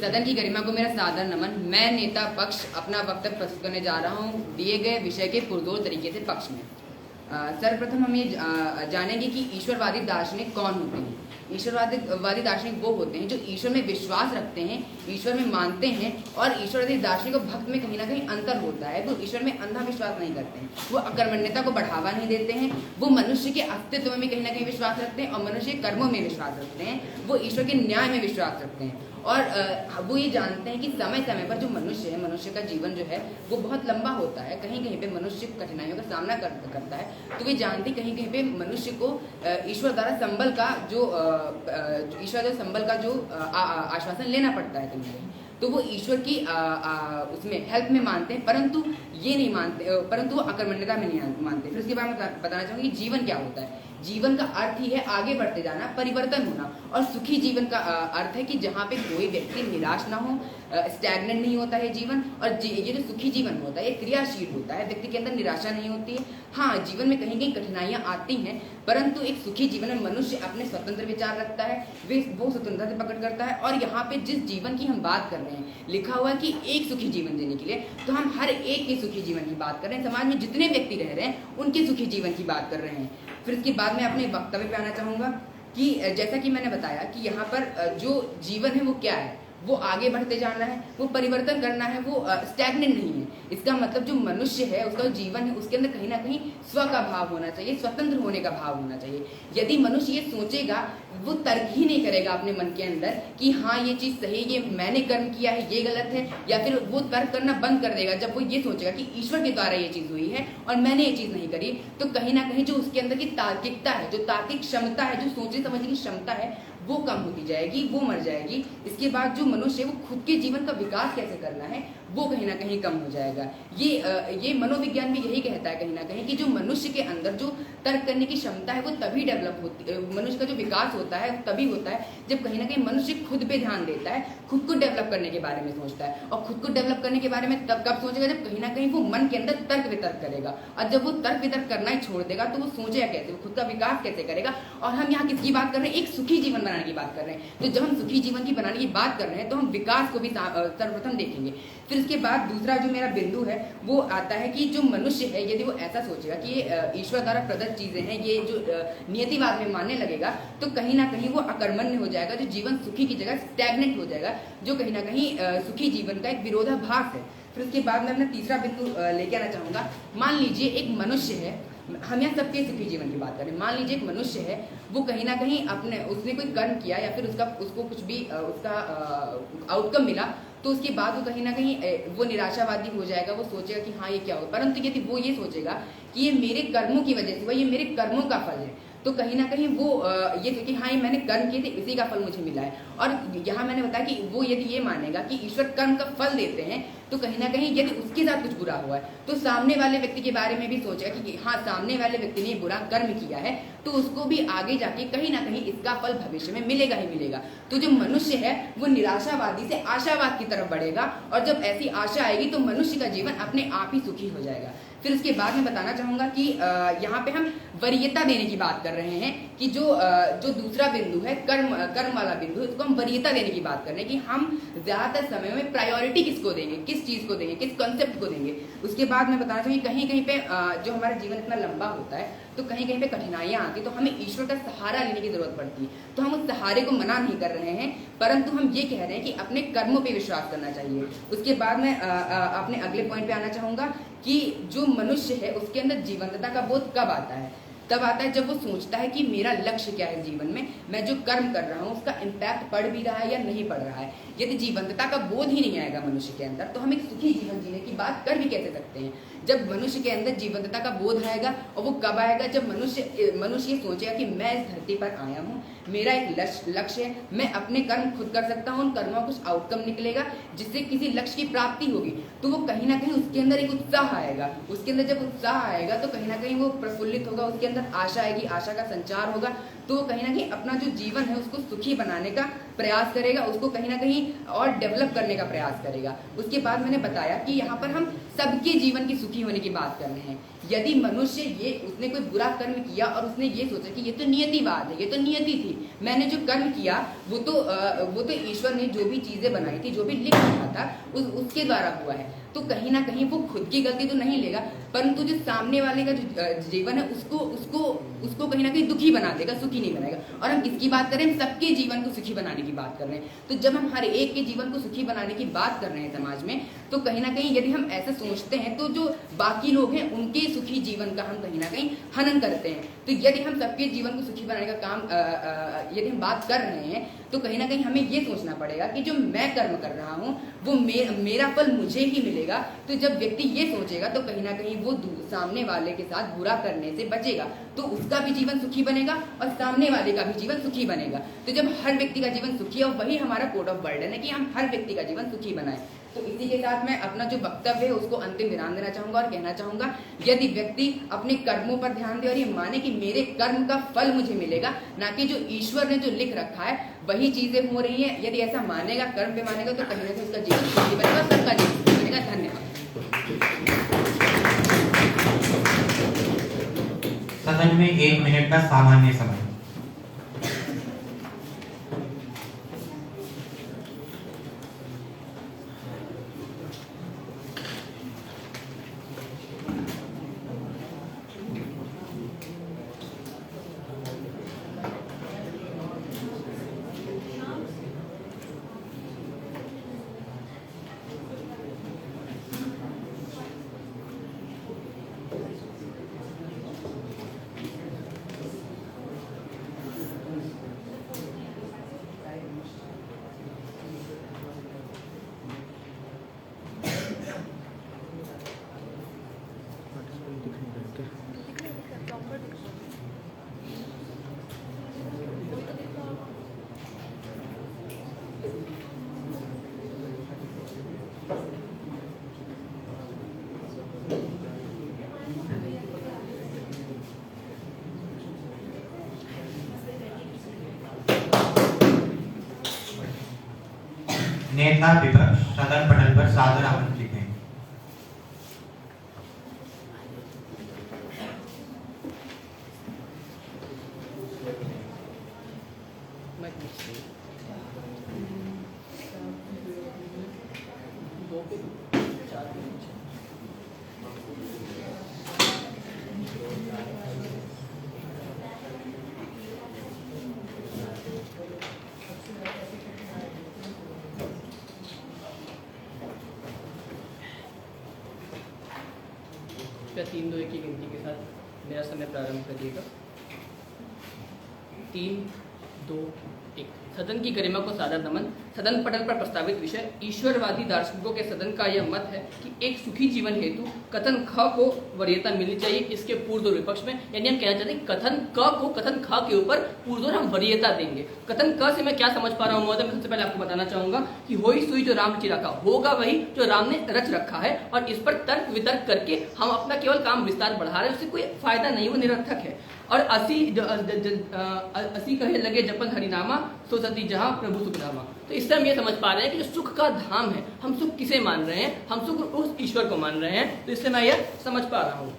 सदन की गरिमा को मेरा सादर नमन। मैं नेता पक्ष अपना वक्तव्य प्रस्तुत करने जा रहा हूँ दिए गए विषय के पुरजोर तरीके से पक्ष में। सर्वप्रथम हम ये जानेंगे कि ईश्वरवादी दार्शनिक कौन होते हैं। ईश्वरवादी दार्शनिक वो होते हैं जो ईश्वर में विश्वास रखते हैं, ईश्वर में मानते हैं, और ईश्वरवादी दार्शनिक और भक्त में कहीं ना कहीं अंतर होता है। वो ईश्वर में अंधा विश्वास नहीं करते हैं, वो अकर्मण्यता को बढ़ावा नहीं देते हैं, वो मनुष्य के अस्तित्व में कहीं ना कहीं विश्वास रखते हैं और मनुष्य के कर्मों में विश्वास रखते हैं, वो ईश्वर के न्याय में विश्वास रखते हैं। और वो ये जानते हैं कि समय समय पर जो मनुष्य है, मनुष्य का जीवन जो है वो बहुत लंबा होता है, कहीं कहीं पे मनुष्य कठिनाइयों का सामना करता है। तो वे जानते हैं कहीं कहीं पे मनुष्य को ईश्वर द्वारा संबल का जो आश्वासन लेना पड़ता है कहीं कहीं। तो वो ईश्वर की उसमें हेल्प में मानते हैं, परंतु ये नहीं मानते, परंतु वो अकर्मण्यता में नहीं मानते। फिर उसके बाद मैं बताना चाहूँगी कि जीवन क्या होता है। जीवन का अर्थ ही है आगे बढ़ते जाना, परिवर्तन होना, और सुखी जीवन का अर्थ है कि जहाँ पे कोई व्यक्ति निराश ना हो, स्टैग्नेंट नहीं होता है जीवन। और ये जो सुखी जीवन होता है ये क्रियाशील होता है, व्यक्ति के अंदर निराशा नहीं होती है। हाँ, जीवन में कहीं कहीं कठिनाइयाँ आती हैं, परंतु एक सुखी जीवन में मनुष्य अपने स्वतंत्र विचार रखता है, वो स्वतंत्रता से पकड़ करता है। और यहाँ पे जिस जीवन की हम बात कर रहे हैं, लिखा हुआ है कि एक सुखी जीवन जीने के लिए, तो हम हर एक के सुखी जीवन की बात कर रहे हैं। समाज में जितने व्यक्ति रह रहे हैं उनके सुखी जीवन की बात कर रहे हैं। फिर इसके बाद मैं अपने वक्तव्य पे आना चाहूँगा कि जैसा कि मैंने बताया कि यहाँ पर जो जीवन है वो क्या है, वो आगे बढ़ते जाना है, वो परिवर्तन करना है, वो स्टैग्नेंट नहीं है। इसका मतलब जो मनुष्य है उसका जो जीवन है उसके अंदर कहीं ना कहीं स्व का भाव होना चाहिए, स्वतंत्र होने का भाव होना चाहिए। यदि मनुष्य ये सोचेगा, वो तर्क ही नहीं करेगा अपने मन के अंदर कि हाँ ये चीज़ सही, ये मैंने कर्म किया है, ये गलत है, या फिर वो तर्क करना बंद कर देगा जब वो ये सोचेगा कि ईश्वर के द्वारा ये चीज़ हुई है और मैंने ये चीज़ नहीं करी, तो कहीं ना कहीं जो उसके अंदर की तार्किकता है, जो तार्किक क्षमता है, जो सोचने समझने की क्षमता है, वो कम होती जाएगी, वो मर जाएगी। इसके बाद जो मनुष्य है वो खुद के जीवन का विकास कैसे करना है वो कहीं ना कहीं कम हो जाएगा। ये मनोविज्ञान भी यही कहता है कहीं ना कहीं कि जो मनुष्य के अंदर जो तर्क करने की क्षमता है वो तभी डेवलप होती है, मनुष्य का जो विकास होता है तभी होता है जब कहीं ना कहीं मनुष्य खुद पे ध्यान देता है, खुद को डेवलप करने के बारे में सोचता है। और खुद को डेवलप करने के बारे में तब कब सोचेगा जब कहीं ना कहीं वो मन के अंदर तर्क वितर्क करेगा। और जब वो तर्क वितर्क करना ही छोड़ देगा तो वो सोचेगा कैसे, वो खुद का विकास कैसे करेगा। और हम यहाँ किसकी बात कर रहे हैं, एक सुखी जीवन बनाने की बात कर रहे हैं। तो जब हम सुखी जीवन की बनाने की बात कर रहे हैं तो हम विकास को भी सर्वप्रथम देखेंगे। फिर इसके बाद दूसरा जो मेरा बिंदु है वो आता है कि जो मनुष्य है यदि वो ऐसा सोचेगा कि ये ईश्वर द्वारा प्रदत्त चीजें हैं, ये जो नियतिवाद में मानने लगेगा, तो कहीं ना कहीं वो अकर्मण्य हो जाएगा, जो जीवन सुखी की जगह स्टैग्नेंट हो जाएगा, जो कहीं ना कहीं सुखी जीवन का एक विरोधाभास है। फिर उसके बाद मैं अपना तीसरा बिंदु लेके आना चाहूंगा। मान लीजिए एक मनुष्य है, हम यहाँ सबके सुखी जीवन की बात करें। मान लीजिए एक मनुष्य है, वो कहीं ना कहीं उसने कोई कर्म किया या फिर उसको कुछ भी उसका आउटकम मिला, तो उसके बाद वो कहीं ना कहीं वो निराशावादी हो जाएगा, वो सोचेगा कि हाँ ये क्या हो। परंतु यदि वो ये सोचेगा कि ये मेरे कर्मों की वजह से हुआ, ये मेरे कर्मों का फल है, तो कहीं ना कहीं वो ये कि हाँ ये मैंने कर्म किए थे, इसी का फल मुझे मिला है। और यहाँ मैंने बताया कि वो यदि ये मानेगा कि ईश्वर कर्म का फल देते हैं, तो कहीं ना कहीं यदि उसके साथ कुछ बुरा हुआ है तो सामने वाले व्यक्ति के बारे में भी सोचेगा कि हाँ सामने वाले व्यक्ति ने बुरा कर्म किया है, तो उसको भी आगे जाके कहीं ना कहीं इसका फल भविष्य में मिलेगा ही मिलेगा। तो जो मनुष्य है वो निराशावादी से आशावाद की तरफ बढ़ेगा, और जब ऐसी आशा आएगी तो मनुष्य का जीवन अपने आप ही सुखी हो जाएगा। फिर उसके बाद मैं बताना चाहूंगा कि यहाँ पे हम वरीयता देने की बात कर रहे हैं कि जो दूसरा बिंदु है कर्म वाला बिंदु, उसको हम वरीयता देने की बात कर रहे हैं कि हम ज्यादातर समय में प्रायोरिटी किसको देंगे, किस चीज को देंगे, किस कॉन्सेप्ट को देंगे। उसके बाद मैं बताना चाहूँगी कहीं कहीं पे जो हमारा जीवन इतना लंबा होता है तो कहीं कहीं पे कठिनाइयाँ आती है, तो हमें ईश्वर का सहारा लेने की जरूरत पड़ती है। तो हम उस सहारे को मना नहीं कर रहे हैं, परंतु हम ये कह रहे हैं कि अपने कर्मों पे विश्वास करना चाहिए। उसके बाद मैं अपने अगले पॉइंट पे आना चाहूँगा कि जो मनुष्य है उसके अंदर जीवंतता का बोध कब आता है, तब आता है जब वो सोचता है कि मेरा लक्ष्य क्या है जीवन में, मैं जो कर्म कर रहा हूँ उसका इम्पैक्ट पड़ भी रहा है या नहीं पड़ रहा है। यदि जीवंतता का बोध ही नहीं आएगा मनुष्य के अंदर, तो हम एक सुखी जीवन जीने की बात कर भी कैसे सकते हैं। जब मनुष्य के अंदर जीवंतता का बोध आएगा, और वो कब आएगा, जब मनुष्य ये सोचेगा कि मैं इस धरती पर आया हूँ, मेरा एक लक्ष्य है, मैं अपने कर्म खुद कर सकता हूँ, उन कर्मों का कुछ आउटकम निकलेगा जिससे किसी लक्ष्य की प्राप्ति होगी, तो वो कहीं ना कहीं उसके अंदर एक उत्साह आएगा। उसके अंदर जब उत्साह आएगा तो कहीं ना कहीं वो प्रफुल्लित होगा, उसके अंदर आशा आएगी, आशा का संचार होगा, तो वो कहीं ना कहीं अपना जो जीवन है उसको सुखी बनाने का प्रयास करेगा, उसको कहीं ना कहीं और डेवलप करने का प्रयास करेगा। उसके बाद मैंने बताया कि यहाँ पर हम सबके जीवन की सुखी होने की बात कर रहे हैं। यदि मनुष्य उसने कोई बुरा कर्म किया और उसने ये सोचा कि ये तो नियतिवाद है, ये तो नियति थी, मैंने जो कर्म किया वो तो ईश्वर ने जो भी चीजें बनाई थी, जो भी लिख रखा था उसके द्वारा हुआ है, तो कहीं ना कहीं वो खुद की गलती तो नहीं लेगा, परंतु जो सामने वाले का जो जीवन है उसको कहीं ना कहीं दुखी बना देगा, सुखी नहीं बनाएगा। और हम किसकी बात कर रहे हैं? सबके जीवन को सुखी बनाने की बात कर रहे हैं। तो जब हम हर एक के जीवन को सुखी बनाने की बात कर रहे हैं समाज में, तो कहीं ना कहीं यदि हम ऐसा सोचते हैं तो जो बाकी लोग हैं उनके सुखी जीवन का हम कहीं ना कहीं हनन करते हैं। तो यदि हम सबके जीवन को सुखी बनाने का काम यदि हम बात कर रहे हैं, तो कहीं ना कहीं हमें ये सोचना पड़ेगा कि जो मैं कर्म कर रहा हूँ वो मेरा फल मुझे ही मिलेगा। तो जब व्यक्ति ये सोचेगा तो कहीं ना कहीं वो सामने वाले के साथ बुरा करने से बचेगा, तो उसका भी जीवन सुखी बनेगा और सामने वाले का भी जीवन सुखी बनेगा। तो जब हर व्यक्ति का जीवन सुखी है, वही हमारा कोड ऑफ बर्डन है कि हम हर व्यक्ति का जीवन सुखी बनाएं। तो इसी के साथ मैं अपना जो वक्तव्य है उसको अंतिम विराम देना चाहूंगा और कहना चाहूंगा, यदि व्यक्ति अपने कर्मों पर ध्यान दे और ये माने कि मेरे कर्म का फल मुझे मिलेगा, ना कि जो ईश्वर ने जो लिख रखा है वही चीजें हो रही हैं, यदि ऐसा मानेगा, कर्म पे मानेगा, तो कहीं ना कहीं उसका जीवन सुखी बनेगा, सबका जीवन सुखी बनेगा। धन्यवाद। सदन में 1 मिनट का सामान्य समय। नेता विपक्ष सदन पटल पर सादर आमंत्रित हैं। कृपया 3 2 1 की गिनती के साथ मेरा समय प्रारंभ करिएगा। 3 2 1। सदन की गरिमा को सादर नमन। सदन पटल पर प्रस्तावित विषय ईश्वरवादी दार्शनिकों के सदन का यह मत है कि एक सुखी जीवन हेतु कथन ख को वरीयता मिलनी चाहिए। इसके पूर्व और विपक्ष में, यानी हम कहना चाहते हैं कथन क को कथन ख के ऊपर पूर्व हम वरीयता देंगे। कथन क से मैं क्या समझ पा रहा हूँ महोदय, मैं सबसे पहले आपको बताना चाहूंगा कि होई सुई जो राम चिरा का होगा वही जो राम ने रच रखा है, और इस पर तर्क वितर्क करके हम अपना केवल काम विस्तार बढ़ा रहे हैं, उससे कोई फायदा नहीं, वो निरर्थक है। और असी कहे लगे जपन हरिनामा सो सती जहां प्रभु सुखधामा। तो इससे हम ये समझ पा रहे हैं कि जो सुख का धाम है, हम सुख किसे मान रहे हैं, हम सुख उस ईश्वर को मान रहे हैं। तो इससे मैं यह समझ पा रहा हूँ।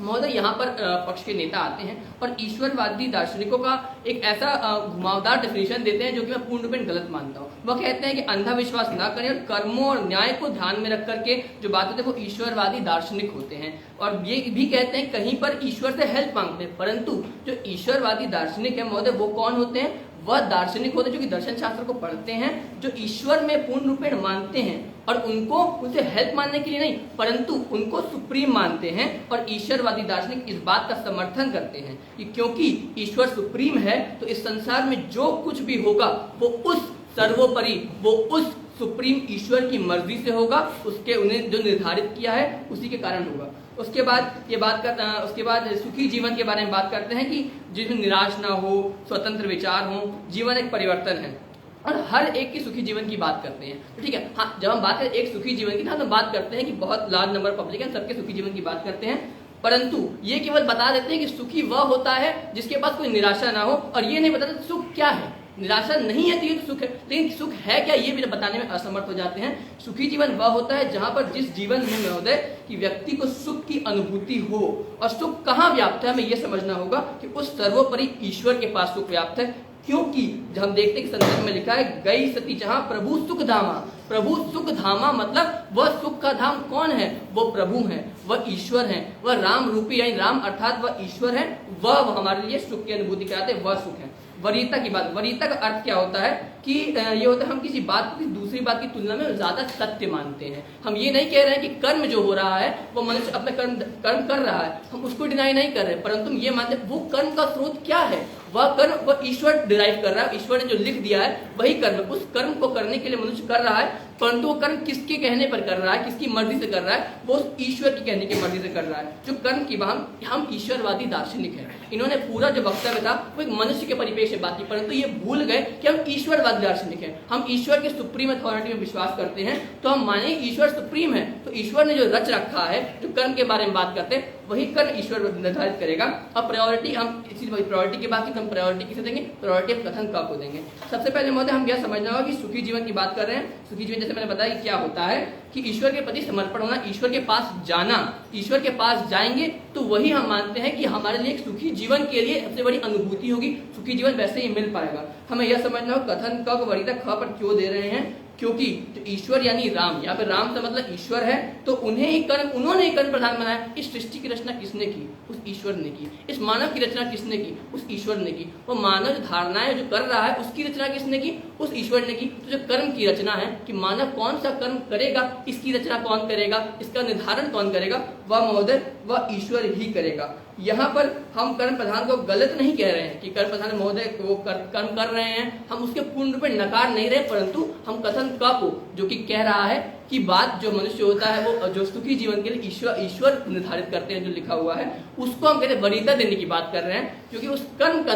महोदय यहाँ पर पक्ष के नेता आते हैं और ईश्वरवादी दार्शनिकों का एक ऐसा घुमावदार डेफिनेशन देते हैं जो कि मैं पूर्ण रूपेण गलत मानता हूँ। वह कहते हैं कि अंधविश्वास ना करें और कर्मों और न्याय को ध्यान में रख करके जो बात होती है वो ईश्वरवादी दार्शनिक होते हैं। और ये भी कहते हैं कहीं पर ईश्वर से हेल्प मांगते हैं, परंतु जो ईश्वरवादी दार्शनिक है महोदय वो कौन होते हैं? वह दार्शनिक होते हैं जो कि दर्शन शास्त्र को पढ़ते हैं, जो ईश्वर में पूर्ण रूपेण मानते हैं और उनको उनसे हेल्प मानने के लिए नहीं परंतु उनको सुप्रीम मानते हैं। और ईश्वरवादी दार्शनिक इस बात का समर्थन करते हैं कि क्योंकि ईश्वर सुप्रीम है तो इस संसार में जो कुछ भी होगा वो उस सर्वोपरि, वो उस सुप्रीम ईश्वर की मर्जी से होगा, उसके उन्हें जो निर्धारित किया है उसी के कारण होगा। उसके बाद सुखी जीवन के बारे में बात करते हैं कि जिसमें निराश ना हो, स्वतंत्र विचार हो, जीवन एक परिवर्तन है और हर एक की सुखी जीवन की बात करते हैं। तो ठीक है, हाँ, जब हम बात करें एक सुखी जीवन की, तो हम बात करते हैं कि बहुत लार्ज नंबर पब्लिक है, सबके सुखी जीवन की बात करते हैं। परंतु ये केवल बता देते हैं कि सुखी वह होता है जिसके पास कोई निराशा ना हो, और ये नहीं बताते सुख क्या है। निराशा नहीं है तो ये तो सुख है, लेकिन सुख है क्या ये भी बताने में असमर्थ हो जाते हैं। सुखी जीवन वह होता है जहां पर जिस जीवन में महोदय कि व्यक्ति को सुख की अनुभूति हो, और सुख कहाँ व्याप्त है हमें यह समझना होगा कि उस सर्वोपरि ईश्वर के पास सुख व्याप्त है। क्योंकि जब हम देखते हैं कि संदर्भ में लिखा है गई सती जहां प्रभु सुख धामा, प्रभु सुख धामा मतलब वह सुख का धाम कौन है, वो प्रभु है, वह ईश्वर है, वह राम रूपी यानी राम अर्थात वह ईश्वर है, वह हमारे लिए सुख की अनुभूति कराते हैं, वह सुख है। वरीयता की बात, वरीयता का अर्थ क्या होता है कि ये होता है हम किसी बात को किसी दूसरी बात की तुलना में ज्यादा सत्य मानते हैं। हम ये नहीं कह रहे हैं कि कर्म जो हो रहा है वो मनुष्य अपने कर्म कर रहा है, हम उसको डिनाई नहीं कर रहे, परंतु हम ये मानते हैं वो कर्म का स्रोत क्या है, वह कर्म वह ईश्वर डिराइव कर रहा है, ईश्वर ने जो लिख दिया है वही कर्म, उस कर्म को करने के लिए मनुष्य कर रहा है, परंतु वो कर्म किसके कहने पर कर रहा है, किसकी मर्जी से कर रहा है, वो ईश्वर की कहने की मर्जी से कर रहा है। जो कर्म की हम ईश्वरवादी दार्शनिक हैं, इन्होंने पूरा जो वक्तव्य था वो एक मनुष्य के परिपेक्ष से बात की, परंतु ये भूल गए कि हम ईश्वरवादी दार्शनिक हैं, हम ईश्वर के सुप्रीम अथॉरिटी में विश्वास करते हैं। तो हम माने ईश्वर सुप्रीम है, तो ईश्वर ने जो रच रखा है, जो कर्म के बारे में बात करते हैं वही कर्म ईश्वर निर्धारित करेगा। अब प्रायोरिटी हम इसी प्रायोरिटी की बात की, हम प्रायोरिटी किसे देंगे, प्रायोरिटी हम कथन का को देंगे। सबसे पहले महोदय हम यह समझना होगा कि सुखी जीवन की बात कर रहे हैं। सुखी जीवन जैसे मैंने बताया कि क्या होता है कि ईश्वर के प्रति समर्पण होना, ईश्वर के पास जाना, ईश्वर के पास जाएंगे तो वही हम मानते हैं कि हमारे लिए एक सुखी जीवन के लिए सबसे बड़ी अनुभूति होगी, सुखी जीवन वैसे ही मिल पाएगा। हमें यह समझना हो कथन क को वरीयता ख पर क्यों दे रहे हैं, क्योंकि जो ईश्वर यानी राम, यहाँ पे राम का मतलब ईश्वर है, तो उन्हें ही कर्म, उन्होंने ही कर्म प्रधान बनाया। इस सृष्टि की रचना किसने की, उस ईश्वर ने की। इस मानव की रचना किसने की, उस ईश्वर ने की। वो मानव जो धारणाएं जो कर रहा है उसकी रचना किसने की, उस ईश्वर ने की। तो जो कर्म की रचना है कि मानव कौन सा कर्म करेगा, इसकी रचना कौन करेगा, इसका निर्धारण कौन करेगा, वह महोदय वह ईश्वर ही करेगा। यहाँ पर हम कर्म प्रधान को गलत नहीं कह रहे हैं कि कर्म प्रधान महोदय वो कर्म कर रहे हैं, हम उसके पूर्ण रूप में नकार नहीं रहे, परंतु हम कथन क को जो कि कह रहा है कि बात जो मनुष्य होता है वो जो सुखी जीवन के लिए ईश्वर निर्धारित करते हैं, जो लिखा हुआ है उसको हम कहते हैं वरीयता देने की बात कर रहे हैं, क्योंकि उस कर्म का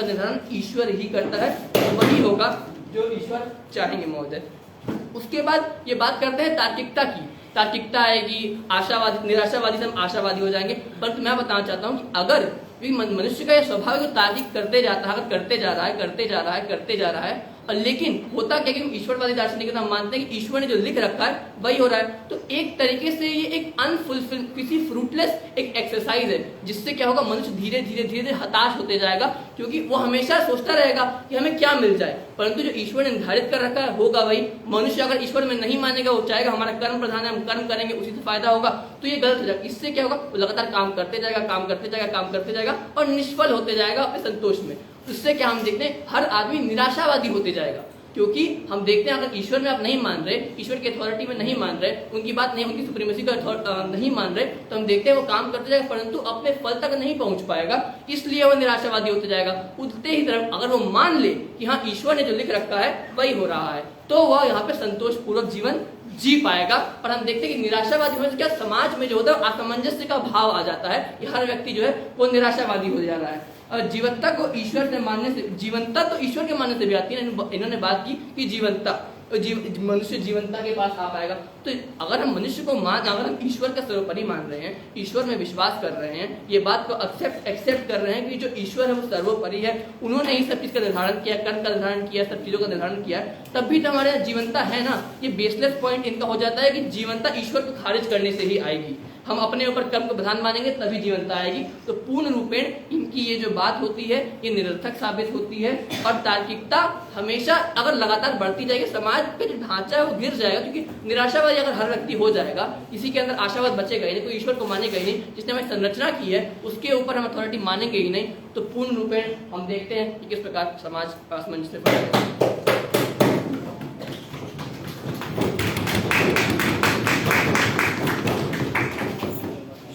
निर्धारण ईश्वर ही करता है, वही होगा जो ईश्वर चाहेंगे महोदय। उसके बाद ये बात करते हैं तार्किकता की। तार्किकता आएगी, आशावादी, निराशावादी से हम आशावादी हो जाएंगे। परंतु मैं बताना चाहता हूँ कि अगर मनुष्य का यह स्वभाव है तार्किक करते जाता है, करते जा रहा है, और लेकिन होता क्या कि हम ईश्वरवादी दार्शनिक हम मानते हैं कि ईश्वर ने जो लिख रखा है वही हो रहा है। तो एक तरीके से ये एक अनफुलफिल, किसी फ्रूटलेस एक एक्सरसाइज है, जिससे क्या होगा मनुष्य धीरे धीरे हताश होते जाएगा, क्योंकि वो हमेशा सोचता रहेगा कि हमें क्या मिल जाए, परंतु जो ईश्वर ने निर्धारित कर रखा है होगा वही। मनुष्य अगर ईश्वर में नहीं मानेगा, वो चाहेगा हमारा कर्म प्रधान है, हम कर्म करेंगे उसी से फायदा होगा, तो ये गलत हो जाएगा। इससे क्या होगा, वो लगातार काम करते जाएगा और निष्फल होते जाएगा अपने संतोष में। इससे क्या हम देखते हैं हर आदमी निराशावादी होते जाएगा, क्योंकि हम देखते हैं अगर ईश्वर में आप नहीं मान रहे, ईश्वर की अथॉरिटी में नहीं मान रहे, उनकी बात नहीं, उनकी सुप्रीमेसी का नहीं मान रहे, तो हम देखते हैं वो काम करते जाएगा परंतु अपने फल तक नहीं पहुंच पाएगा, इसलिए वो निराशावादी होते जाएगा। उल्टे ही तरफ अगर वो मान ले कि हाँ ईश्वर ने जो लिख रखा है वही हो रहा है, तो वह यहाँ पे संतोष पूर्वक जीवन जी पाएगा। और हम देखते हैं कि निराशावादी होने से क्या समाज में जो होता है असामंजस्य का भाव आ जाता है कि हर व्यक्ति जो है वो निराशावादी हो जा रहा है। और जीवनता को ईश्वर से मानने से, जीवनता तो ईश्वर के मानने से भी आती है। इन्होंने बात की कि जीवनता, मनुष्य जीवनता के पास आ पाएगा। तो अगर हम मनुष्य को अगर हम ईश्वर का सर्वोपरि मान रहे हैं, ईश्वर में विश्वास कर रहे हैं, ये बात को एक्सेप्ट कर रहे हैं कि जो ईश्वर है वो सर्वोपरि है, उन्होंने ही सब चीज का निर्धारण किया, कर्म का निर्धारण किया, सब चीजों का निर्धारण किया, तब भी तो हमारे यहाँ जीवनता है ना। ये बेसलेस पॉइंट इनका हो जाता है कि जीवनता ईश्वर को खारिज करने से ही आएगी। हम अपने ऊपर कर्म को प्रधान मानेंगे तभी जीवनता आएगी। तो पूर्ण रूपेण इनकी ये जो बात होती है ये निरर्थक साबित होती है। और तार्किकता हमेशा अगर लगातार बढ़ती जाएगी, समाज का जो ढांचा है वो गिर जाएगा, क्योंकि निराशावादी अगर हर व्यक्ति हो जाएगा, किसी के अंदर आशावाद बचेगा ही नहीं, कोई ईश्वर को मानेगा ही नहीं, जिसने हमें संरचना की है उसके ऊपर हम अथॉरिटी मानेंगे ही नहीं। तो पूर्ण रूपेण हम देखते हैं कि किस प्रकार समाज असमंजस में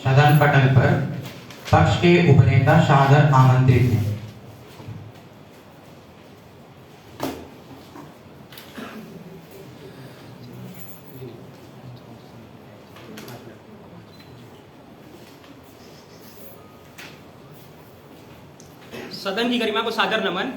सदन पटल पर पक्ष के उपनेता सादर आमंत्रित हैं। सदन की गरिमा को सादर नमन।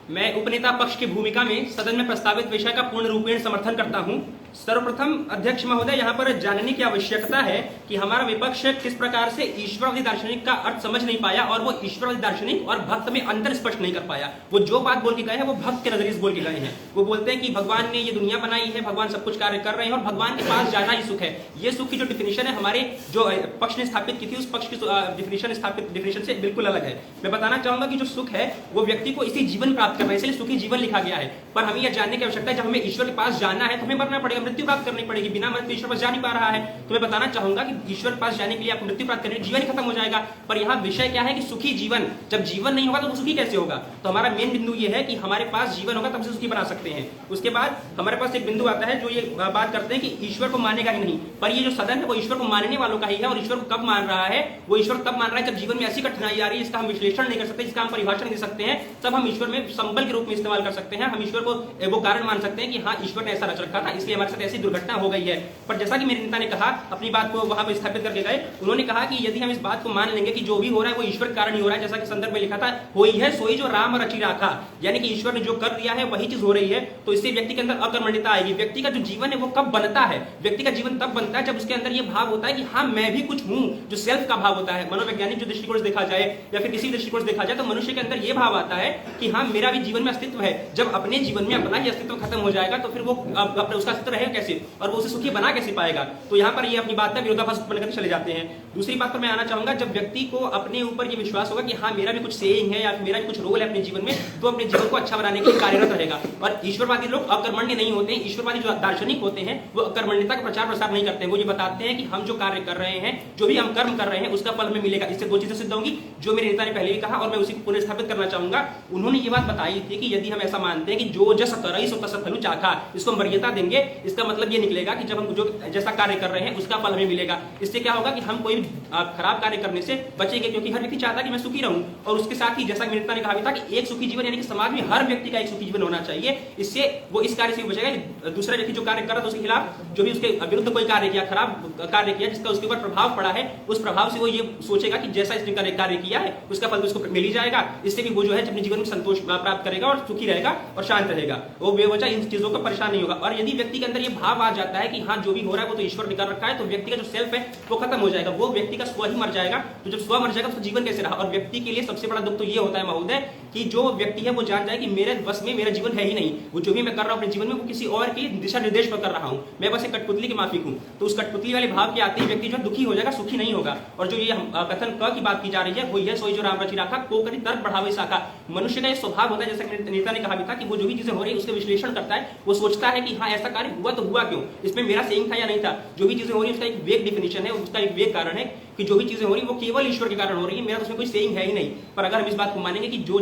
मैं उपनेता पक्ष की भूमिका में सदन में प्रस्तावित विषय का पूर्ण रूपेण समर्थन करता हूं। सर्वप्रथम अध्यक्ष महोदय, यहाँ पर जानने की आवश्यकता है कि हमारा विपक्ष किस प्रकार से ईश्वरवादी दार्शनिक का अर्थ समझ नहीं पाया और वो ईश्वरवादी दार्शनिक और भक्त में अंतर स्पष्ट नहीं कर पाया। वो जो बात बोल के गए हैं वो भक्त के नजरिए से बोल के गए हैं। वो बोलते हैं कि भगवान ने ये दुनिया बनाई है, भगवान सब कुछ कार्य कर रहे हैं और भगवान के पास जाना ही सुख है। ये सुख की जो डिफिनेशन है हमारे जो पक्ष ने स्थापित की थी उस पक्ष की डिफिनेशन से बिल्कुल अलग है। मैं बताना चाहूंगा कि जो सुख है वो व्यक्ति को इसी जीवन प्राप्त करना है, इसलिए सुखी जीवन लिखा गया है। पर हमें यह जानने की आवश्यकता है जब हमें ईश्वर के पास जाना है तो हमें मरना पड़ेगा, मृत्यु प्राप्त करनी पड़ेगी। बिना मृत्यु ईश्वर पास जा नहीं पा रहा है। तो मैं बताना चाहूंगा कि ईश्वर के पास जाने के लिए आपको मृत्यु प्राप्त करनी, जीवन खत्म हो जाएगा। पर यहाँ विषय क्या है कि सुखी जीवन, जब जीवन नहीं होगा तो सुखी कैसे होगा? तो हमारा मेन बिंदु ये है कि हमारे पास जीवन होगा तब से सुखी बना सकते हैं। उसके बाद हमारे पास एक बिंदु आता है जो ये बात करते हैं कि ईश्वर को मानेगा ही नहीं। पर ये जो सदन है वो ईश्वर को मानने वालों का ही है। और ईश्वर को कब मान रहा है? वो ईश्वर तब मान रहा है जब जीवन में ऐसी कठिनाई आ रही है जिसका हम विश्लेषण नहीं कर सकते, जिसका हम परिभाषा नहीं दे सकते हैं, तब हम ईश्वर में संबल के रूप में इस्तेमाल कर सकते हैं। हम ईश्वर को वो कारण मान सकते हैं कि हाँ, ईश्वर ने ऐसा रच रखा था इसलिए हमारे साथ ऐसी दुर्घटना हो गई है। पर जैसा कि मेरे नेता ने कहा, अपनी बात को वहां पर स्थापित करके गए, उन्होंने कहा कि यदि हम इस बात को मान लेंगे कि जो भी हो रहा है वो ईश्वर के कारण ही हो रहा है, जैसा कि संदर्भ में लिखा था, होई है सोई जो राम रचि राखा, यानी कि ईश्वर ने जो कर दिया है वही चीज हो रही है। तो इससे व्यक्ति के अंदर अकर्मण्यता आएगी। व्यक्ति का जो जीवन है वो कब बनता है? व्यक्ति का जीवन तब बनता है जब उसके अंदर ये भाव होता है कि हाँ, मैं भी कुछ हूं, जो सेल्फ का भाव होता है। मनोवैज्ञानिक जो दृष्टिकोण से देखा जाए या फिर किसी दृष्टिकोण से देखा जाए तो मनुष्य के अंदर ये भाव आता है कि हाँ, मेरा भी जीवन में अस्तित्व है। जब अपने जीवन में अपना ही अस्तित्व खत्म हो जाएगा तो फिर वो उसका अस्तित्व रहेगा कैसे और वो उसे सुखी बना कैसे पाएगा? तो यहाँ पर ये अपनी बात का विरोधाभास उत्पन्न करके चले जाते हैं। दूसरी बात पर मैं आना चाहूंगा, जब व्यक्ति को अपने ऊपर ये विश्वास होगा कि हाँ, मेरा भी कुछ सेइंग है या मेरा भी कुछ रोल है अपने जीवन में, तो अपने जीवन को अच्छा बनाने के लिए कार्यरत रहेगा। और ईश्वरवादी लोग अकर्मण्य नहीं होते हैं। ईश्वरवादी जो दार्शनिक होते हैं वो अकर्मण्यता का प्रचार प्रसार नहीं करते हैं। वो ये बताते हैं कि हम जो कार्य कर रहे हैं, जो भी हम कर्म कर रहे हैं, उसका फल हमें मिलेगा। इससे दो चीजें सिद्ध होंगी जो मेरे नेता ने पहले भी कहा और मैं उसी को पुनर्स्थापित करना चाहूंगा। उन्होंने ये बात बताई थी कि यदि हम ऐसा मानते हैं कि जो जस करई सो तस फलु चाखा, इसको हम वरीयता देंगे, इसका मतलब ये निकलेगा कि जब हम जो जैसा कार्य कर रहे हैं उसका फल हमें मिलेगा। इससे क्या होगा कि हम कोई खराब कार्य करने से बचेंगे, क्योंकि हर व्यक्ति चाहता है कि मैं सुखी रहूं। और उसके साथ ही जैसा मेरे नेता ने कहा भी था कि एक सुखी जीवन, यानी कि समाज में हर व्यक्ति का एक सुखी जीवन होना चाहिए। इससे वो इस कार्य से बचेगा। दूसरा व्यक्ति जो कार्य कर रहा था उसके खिलाफ, जो भी उसके विरुद्ध कोई कार्य किया, खराब कार्य किया, जिसका उसके ऊपर प्रभाव पड़ा है, उस प्रभाव से वो ये सोचेगा कि जैसा इसने कार्य किया है उसका फल तो उसको मिल ही जाएगा। इससे भी वो जो है अपने जीवन में संतोष प्राप्त करेगा और सुखी रहेगा और शांत रहेगा। वो बेवजह इन चीजों को परेशान नहीं होगा। और यदि व्यक्ति के अंदर ये भाव आ जाता है कि हाँ, जो भी हो रहा है वो तो ईश्वर ने कर रखा है, तो व्यक्ति का जो सेल्फ है वो खत्म हो जाएगा। वो व्यक्ति का स्व ही मर जाएगा। तो जब स्व मर जाएगा तो जीवन कैसे रहा? और व्यक्ति के लिए सबसे बड़ा दुख तो ये होता है महोदय कि जो व्यक्ति है वो जान जाए कि मेरे बस में मेरा जीवन है ही नहीं। वो जो भी मैं कर रहा हूं अपने जीवन में वो किसी और के दिशा निर्देश पर कर रहा हूं। मैं बस एक कठपुतली की माफिक हूं। तो उस कठपुतली वाले भाव के आते ही व्यक्ति जो दुखी हो जाएगा, सुखी नहीं होगा। और जो ये कथन क की बात की जा रही है वो है सोई जो राम रचि राखा, को करी तर्क बढ़ावे शाखा। मनुष्य का ये स्वभाव होता है, जैसा नेता ने कहा भी था, कि वो जो भी चीजें हो रही है उसका विश्लेषण करता है। वो सोचता है कि हाँ, ऐसा कार्य हुआ तो हुआ क्यों, इसमें मेरा सेइंग था या नहीं था। जो भी चीजें हो रही है उसका एक वेग डिफिनेशन है, उसका एक वेग कारण है कि जो भी चीजें हो रही है वो केवल ईश्वर के कारण हो रही है, मेरा तो उसमें कोई सेइंग है ही नहीं। पर अगर हम इस बात को मानेंगे कि जो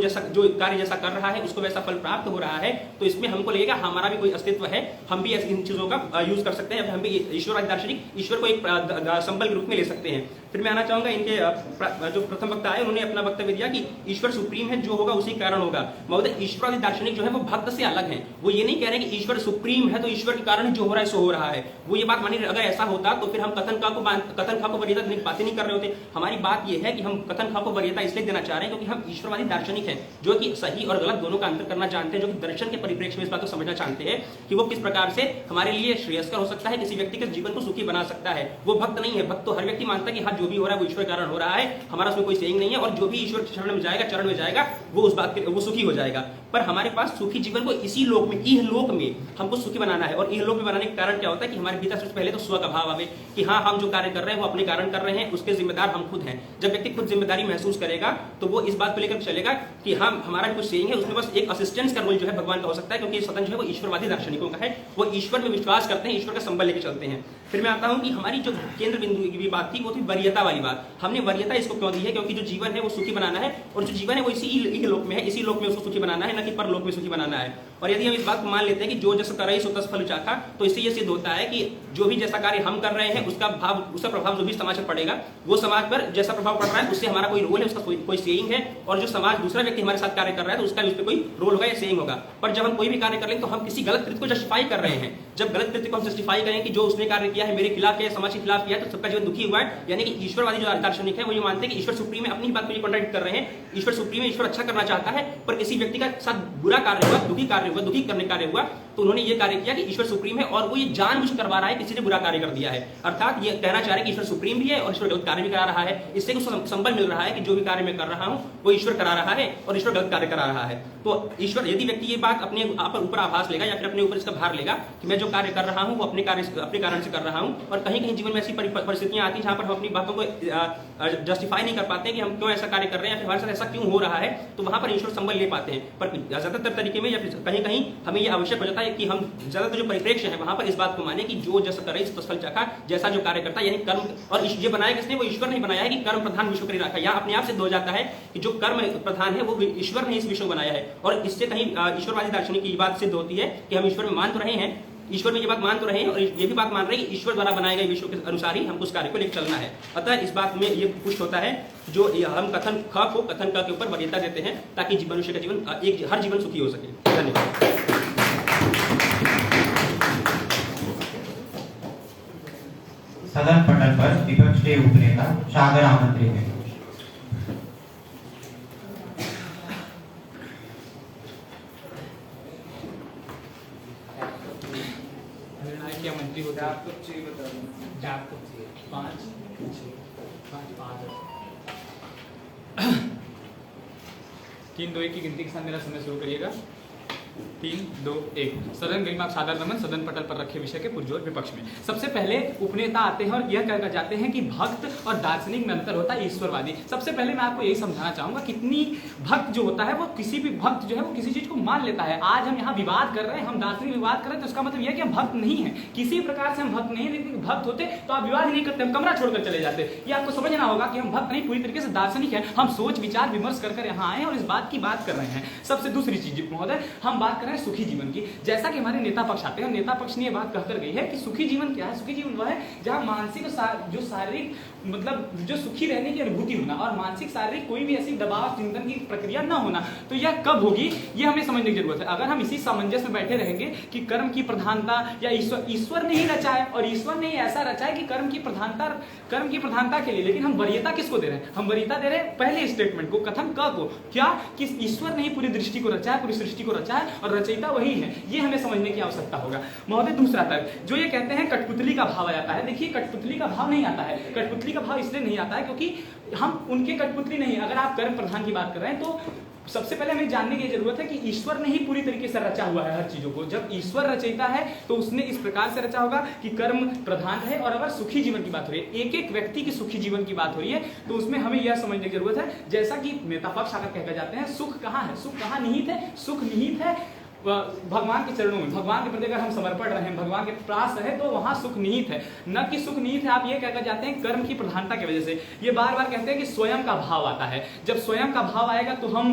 कार्य जैसा कर रहा है उसको वैसा फल प्राप्त हो रहा है, तो इसमें हमको लगेगा हमारा भी कोई अस्तित्व है, हम भी इन चीजों का यूज कर सकते हैं। हम भी ईश्वरवादी दार्शनिक ईश्वर को एक संबल के रूप में ले सकते हैं। फिर मैं आना चाहूंगा, इनके जो प्रथम वक्ता है उन्होंने अपना वक्तव्य दिया कि ईश्वर सुप्रीम है, जो होगा उसी कारण होगा। महोदय, ईश्वरवादी दार्शनिक जो है वो भक्त से अलग है। वो ये नहीं कह रहे कि ईश्वर सुप्रीम है तो ईश्वर के कारण जो हो रहा है सो हो रहा है। वो ये बात मानी, अगर ऐसा होता तो फिर हम कथन खा को वरीयता देने की बातें नहीं कर रहे होते। हमारी बात यह है कि हम कथन खा को वरीयता इसलिए देना चाह रहे हैं क्योंकि हम ईश्वरवादी दार्शनिक हैं, जो कि सही और गलत दोनों का अंतर करना जानते हैं, जो कि दर्शन के परिप्रेक्ष्य में इस बात को समझना चाहते हैं कि वो किस प्रकार से हमारे लिए श्रेयस्कर हो सकता है, किसी व्यक्ति के जीवन को सुखी बना सकता है। वो भक्त नहीं है। भक्त तो हर व्यक्ति मानता है कि हाँ, जो भी हो रहा है वो ईश्वर के कारण हो रहा है, हमारा उसमें कोई सेइंग नहीं है, और जो भी ईश्वर के चरण में जाएगा वो उस बात के वो सुखी हो जाएगा। पर हमारे पास सुखी जीवन को इसी लोक में, इहलोक में हमको सुखी बनाना है। और इहलोक में बनाने का कारण क्या होता है कि हमारे भीतर सबसे पहले तो स्व का भाव आवे कि हाँ, हम जो कार्य कर रहे हैं वो अपने कारण कर रहे हैं, उसके जिम्मेदार हम खुद हैं। जब व्यक्ति खुद जिम्मेदारी महसूस करेगा तो वो इस बात को लेकर चलेगा कि हम हमारा कुछ सेइंग है, उसमें बस एक असिस्टेंस का रोल जो है भगवान का हो सकता है, क्योंकि सदन जो है वो ईश्वरवादी दार्शनिकों का है। वो ईश्वर में विश्वास करते हैं, ईश्वर का संबल लेकर चलते हैं। फिर मैं आता हूं कि हमारी जो केंद्र बिंदु की बात थी वो थी वरीयता वाली बात। हमने वरीयता इसको क्यों दी है? क्योंकि जो जीवन है वो सुखी बनाना है, और जो जीवन है वो इसी लोक में है, इसी लोक में उसको सुखी बनाना है, न कि परलोक में सुखी बनाना है। और यदि हम इस बात को मान लेते हैं कि जो जैसा करई सो तस फल चाखा, तो इससे ये सिद्ध होता है कि जो भी जैसा कार्य हम कर रहे हैं उसका प्रभाव जो भी समाज पर पड़ेगा, वो समाज पर जैसा प्रभाव पड़ रहा है उससे हमारा कोई रोल है, उसका कोई सेइंग है। और जो समाज दूसरा व्यक्ति हमारे साथ कार्य कर रहा है तो उसका भी उस पर कोई रोल होगा या सेइंग होगा। पर जब हम कोई भी कार्य कर लेंगे तो हम किसी गलत कृत्य को जस्टिफाई कर रहे हैं। जब गलत कृत्य को हम जस्टिफाई करें कि जो उसने कार्य किया किया है, मेरे खिलाफ किया है, समाज के खिलाफ किया है, तो सबका जीवन दुखी हुआ है। यानी कि ईश्वरवादी जो दार्शनिक है वो ये मानते हैं कि ईश्वर सुप्रीम है, अपनी ही बात को ये कॉन्ट्रडिक्ट कर रहे हैं। ईश्वर सुप्रीम है, ईश्वर अच्छा करना चाहता है, पर किसी व्यक्ति का साथ बुरा कार्य हुआ, दुखी कार्य हुआ, दुखी करने कार्य हुआ, तो उन्होंने ये कार्य किया कि ईश्वर सुप्रीम है और वो ये जानबूझ करवा रहा है, किसी ने बुरा कार्य कर दिया है। अर्थात ये कहना चाह रहे हैं कि ईश्वर सुप्रीम भी है और ईश्वर गलत कार्य भी करा रहा है। इससे कुछ संबल मिल रहा है कि जो भी कार्य मैं कर रहा हूं वो ईश्वर करा रहा है और ईश्वर गलत कार्य करा रहा है। तो ईश्वर, यदि व्यक्ति ये बात अपने आप ऊपर आभास लेगा या फिर अपने ऊपर इसका भार लेगा कि मैं जो कार्य कर रहा हूं वो अपने कारण से कर रहा हूं, और कहीं कहीं जीवन में ऐसी परिस्थितियां आती हैं जहां पर हम अपनी बातों को जस्टिफाई नहीं कर पाते कि हम क्यों ऐसा कार्य कर रहे हैं या फिर हमारे साथ ऐसा क्यों हो रहा है, तो वहां पर ईश्वर संबल ले पाते हैं। पर ज्यादातर तरीके में या फिर कहीं कहीं हमें यह आवश्यक हो जाता है कि हम ज्यादातर जो परिप्रेक्ष्य है वहां पर इस बात को माने कि जो जैसा करे इस फल चाखा, जैसा जो कार्य करता है, यानी कर्म। और ये बनाया किसने? वो ईश्वर नहीं बनाया है कि कर्म प्रधान विश्व करी रखा है। यहाँ अपने आप सिद्ध हो जाता है कि जो कर्म प्रधान है वो ईश्वर ने इस विश्व बनाया है। और इससे कहीं ईश्वरवादी दार्शनिक की बात सिद्ध होती है कि हम ईश्वर में मान तो रहे हैं, ईश्वर में ये बात मान तो रहे हैं और ये भी बात मान रहे हैं कि ईश्वर द्वारा बनाए गए विश्व के अनुसार ही हम उस कार्य को लेकर चलना है। अतः इस बात में ये पुष्ट होता है जो हम कथन ख को कथन क के ऊपर वरीयता देते हैं ताकि मनुष्य का जीवन हर जीवन सुखी हो सके। धन्यवाद। सदन पटल पर विपक्ष के उपनेता सागर आमंत्रित है। मंत्री होते तीन दो एक की गिनती के साथ मेरा समय शुरू करिएगा। 3, 2, 1। सदन गरिमा सादर नमन। सदन पटल पर रखे विषय के पुरजोर विपक्ष में सबसे पहले उपनेता आते हैं और यह कहकर जाते हैं कि भक्त और दार्शनिक में अंतर होता है ईश्वरवादी। सबसे पहले मैं आपको यही समझाना चाहूंगा, कितनी भक्त जो होता है वो किसी भी भक्त जो है वो किसी चीज को मान लेता है। आज हम यहाँ विवाद कर रहे हैं, हम दार्शनिक विवाद कर रहे हैं, तो उसका मतलब यह है कि हम भक्त नहीं है, किसी प्रकार से हम भक्त नहीं है। लेकिन भक्त होते तो आप विवाद नहीं करते, हम कमरा छोड़कर चले जाते। ये आपको समझना होगा कि हम भक्त नहीं, पूरी तरीके से दार्शनिक है। हम सोच विचार विमर्श कर यहाँ आए और इस बात की बात कर रहे हैं। सबसे दूसरी चीज महोदय, हम बात कर रहे हैं सुखी जीवन की। जैसा कि हमारे नेता पक्ष आते हैं, नेता पक्ष ने यह बात कहकर गई है कि सुखी जीवन क्या है? सुखी जीवन वह है जहां मानसिक जो शारीरिक मतलब जो सुखी रहने की अनुभूति होना और मानसिक शारीरिक कोई भी ऐसी दबाव चिंतन की प्रक्रिया ना होना। तो यह कब होगी ये हमें समझने की जरूरत है। अगर हम इसी सामंजस्य में बैठे रहेंगे कि कर्म की प्रधानता या ईश्वर ने ही रचा है और ईश्वर ने ऐसा रचा है कि कर्म की प्रधानता के लिए, लेकिन हम वरीयता किसको दे रहे हैं? हम वरीयता दे रहे हैं पहले स्टेटमेंट को, कथन क को। क्या कि ईश्वर ने ही पूरी दृष्टि को रचा है, पूरी सृष्टि को रचा है और रचयिता वही है। ये हमें समझने की आवश्यकता होगा महोदय। दूसरा तर्क जो ये कहते हैं कठपुतली का भाव आ जाता है। देखिए, कठपुतली का भाव नहीं आता है। कठपुतली का भाव इसलिए नहीं आता है क्योंकि हम उनके कठपुतली नहीं। अगर आप कर्म प्रधान की बात कर रहे हैं तो सबसे पहले हमें जानने की जरूरत है कि ईश्वर ने ही पूरी तरीके से रचा हुआ है हर चीजों को। जब ईश्वर रचयिता है तो उसने इस प्रकार से रचा होगा कि कर्म प्रधान है। और अगर सुखी जीवन की बात हो रही है, एक एक व्यक्ति की सुखी जीवन की बात हो रही है, तो उसमें हमें यह समझने की जरूरत है, जैसा कि नेता पक्ष आकर कहकर जाते हैं, सुख कहाँ है? सुख कहाँ निहित है? सुख निहित है भगवान के चरणों में। भगवान के प्रति अगर हम समर्पण रहे, भगवान के पास रहे, तो वहां सुख निहित है। न कि सुख निहित है आप ये कहकर जाते हैं कर्म की प्रधानता की वजह से। ये बार बार कहते हैं कि स्वयं का भाव आता है। जब स्वयं का भाव आएगा तो हम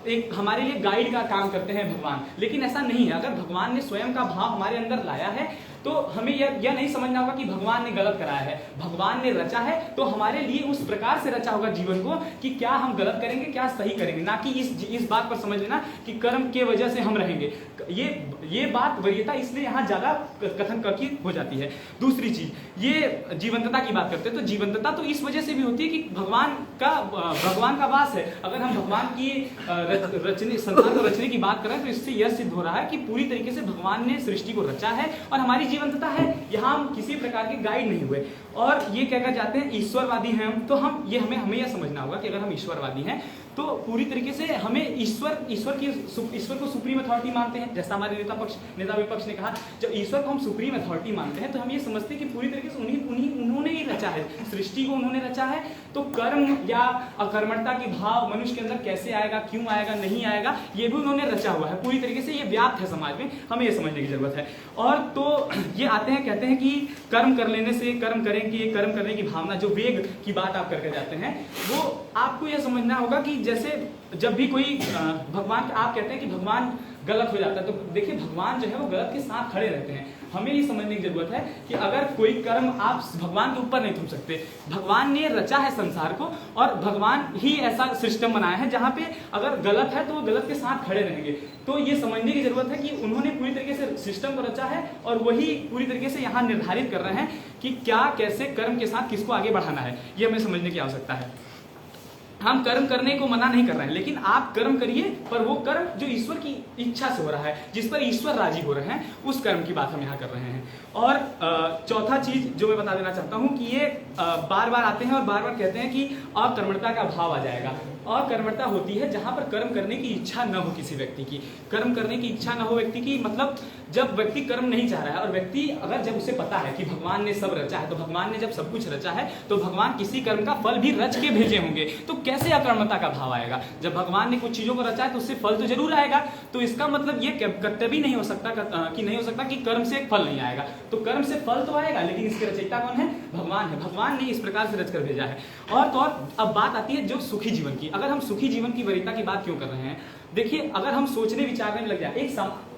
एक हमारे लिए गाइड का काम करते हैं भगवान, लेकिन ऐसा नहीं है। अगर भगवान ने स्वयं का भाव हमारे अंदर लाया है तो हमें यह नहीं समझना होगा कि भगवान ने गलत कराया है। भगवान ने रचा है तो हमारे लिए उस प्रकार से रचा होगा जीवन को कि क्या हम गलत करेंगे, क्या सही करेंगे, ना कि इस बात पर समझ लेना कि कर्म के वजह से हम रहेंगे। ये बात वरीयता इसलिए यहाँ ज्यादा कथन की हो जाती है। दूसरी चीज, ये जीवंतता की बात करते हैं, तो जीवंतता तो इस वजह से भी होती है कि भगवान का वास है। अगर हम भगवान की संसार को रचने की बात करें तो इससे यह सिद्ध हो रहा है कि पूरी तरीके से भगवान ने सृष्टि को रचा है और हमारी जीवंतता है। यहाँ हम किसी प्रकार के गाइड नहीं हुए। और ये कहकर जाते हैं ईश्वरवादी हैं हम, तो हमें यह समझना होगा कि अगर हम ईश्वरवादी हैं तो पूरी तरीके से हमें ईश्वर को सुप्रीम अथॉरिटी मानते हैं। जैसा हमारे नेता विपक्ष ने कहा, जब ईश्वर को हम सुप्रीम अथॉरिटी मानते हैं तो हम ये समझते हैं कि पूरी तरीके से उन्होंने ही रचा है, सृष्टि को उन्होंने रचा है। तो कर्म या अकर्मणता की भाव मनुष्य के अंदर कैसे आएगा, क्यों आएगा, नहीं आएगा, ये भी उन्होंने रचा हुआ है। पूरी तरीके से ये व्याप्त है समाज में, हमें ये समझने की जरूरत है। और तो ये आते हैं, कहते हैं कि कर्म कर लेने से कर्म करने की भावना, जो वेग की बात आप करके जाते हैं, वो आपको यह समझना होगा कि जैसे जब भी कोई भगवान, आप कहते हैं कि भगवान गलत हो जाता है, तो देखिए भगवान जो है वो गलत के साथ खड़े रहते हैं। हमें ये समझने की जरूरत है कि अगर कोई कर्म आप भगवान के ऊपर नहीं थूक सकते। भगवान ने रचा है संसार को और भगवान ही ऐसा सिस्टम बनाया है जहाँ पे अगर गलत है तो वो गलत के साथ खड़े रहेंगे। तो ये समझने की जरूरत है कि उन्होंने पूरी तरीके से सिस्टम को रचा है और वही पूरी तरीके से यहाँ निर्धारित कर रहे हैं कि क्या कैसे कर्म के साथ किसको आगे बढ़ाना है। ये हमें समझने की आवश्यकता है। हम कर्म करने को मना नहीं कर रहे हैं, लेकिन आप कर्म करिए, पर वो कर्म जो ईश्वर की इच्छा से हो रहा है, जिस पर ईश्वर राजी हो रहे हैं, उस कर्म की बात हम यहाँ कर रहे हैं। और चौथा चीज जो मैं बता देना चाहता हूँ कि ये बार बार आते हैं और बार बार कहते हैं कि अकर्मणता का भाव आ जाएगा। अकर्मणता होती है जहां पर कर्म करने की इच्छा न हो किसी व्यक्ति की, कर्म करने की इच्छा न हो व्यक्ति की, मतलब जब व्यक्ति कर्म नहीं चाह रहा है और व्यक्ति अगर जब उसे पता है कि भगवान ने सब रचा है, तो भगवान ने जब सब कुछ रचा है तो भगवान किसी कर्म का फल भी रच के भेजे होंगे, तो कैसे अकर्मणता का भाव आएगा? जब भगवान ने कुछ चीजों को रचा है तो उससे फल तो जरूर आएगा। तो इसका मतलब ये कभी नहीं हो सकता कि नहीं हो सकता कि कर्म से फल नहीं आएगा। तो कर्म से फल तो आएगा, लेकिन इसके रचयिता कौन है? भगवान है। भगवान ने इस प्रकार से रचकर भेजा है। और तो और अब बात आती है जो सुखी जीवन की। अगर हम सुखी जीवन की वरीयता की बात क्यों कर रहे हैं? देखिए, अगर हम सोचने विचारने में लग जाए,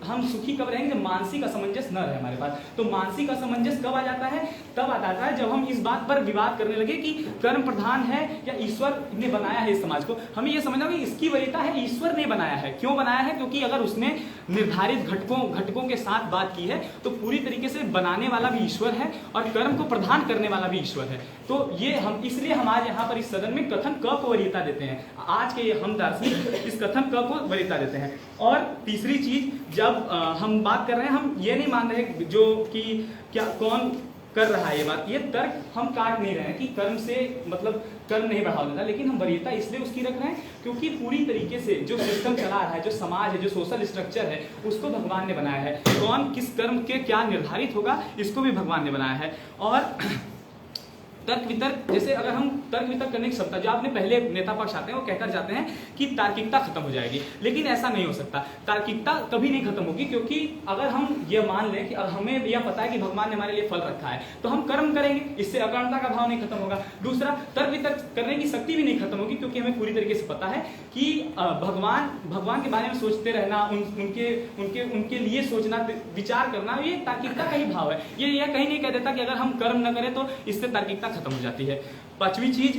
हम सुखी कब रहेंगे? जब मानसिक असमंजस न रहे हमारे पास। तो मानसिक असमंजस कब आ जाता है? तब आ जाता है जब हम इस बात पर विवाद करने लगे कि कर्म प्रधान है या ईश्वर ने बनाया है इस समाज को। हमें यह समझना होगा कि इसकी वरीयता है ईश्वर ने बनाया है। क्यों बनाया है? क्योंकि अगर उसने निर्धारित घटकों के साथ बात की है तो पूरी तरीके से बनाने वाला भी ईश्वर है और कर्म को प्रदान करने वाला भी ईश्वर है। तो ये हम इसलिए हम आज यहाँ पर इस सदन में कथन क को वरीयता देते हैं। आज के हम दार्शनिक इस कथन क को वरीयता देते हैं। और तीसरी चीज, जब हम बात कर रहे हैं, हम ये नहीं मान रहे जो कि क्या कौन कर रहा है ये बात, ये तर्क हम काट नहीं रहे हैं कि कर्म से मतलब कर्म नहीं बढ़ावा देता, लेकिन हम वरीयता इसलिए उसकी रख रहे हैं क्योंकि पूरी तरीके से जो सिस्टम चला रहा है, जो समाज है, जो सोशल स्ट्रक्चर है, उसको भगवान ने बनाया है। कौन किस कर्म के क्या निर्धारित होगा, इसको भी भगवान ने बनाया है। और तर्क वितर्क, जैसे अगर हम तर्क वितर्क करने की क्षमता, जो आपने पहले नेता पक्ष आते हैं वो कहकर जाते हैं कि तार्किकता खत्म हो जाएगी, लेकिन ऐसा नहीं हो सकता। तार्किकता कभी नहीं खत्म होगी, क्योंकि अगर हम ये मान लें कि हमें यह पता है कि भगवान ने हमारे लिए फल रखा है तो हम कर्म करेंगे, इससे अकर्मणता का भाव नहीं खत्म होगा। दूसरा, तर्क वितर्क करने की शक्ति भी नहीं खत्म होगी, क्योंकि हमें पूरी तरीके से पता है कि भगवान के बारे में सोचते रहना, उनके लिए सोचना, विचार करना, ये तार्किकता का ही भाव है। ये कहीं नहीं कह देता कि अगर हम कर्म न करें तो इससे तार्किकता खत्म हो जाती है। पांचवी चीज,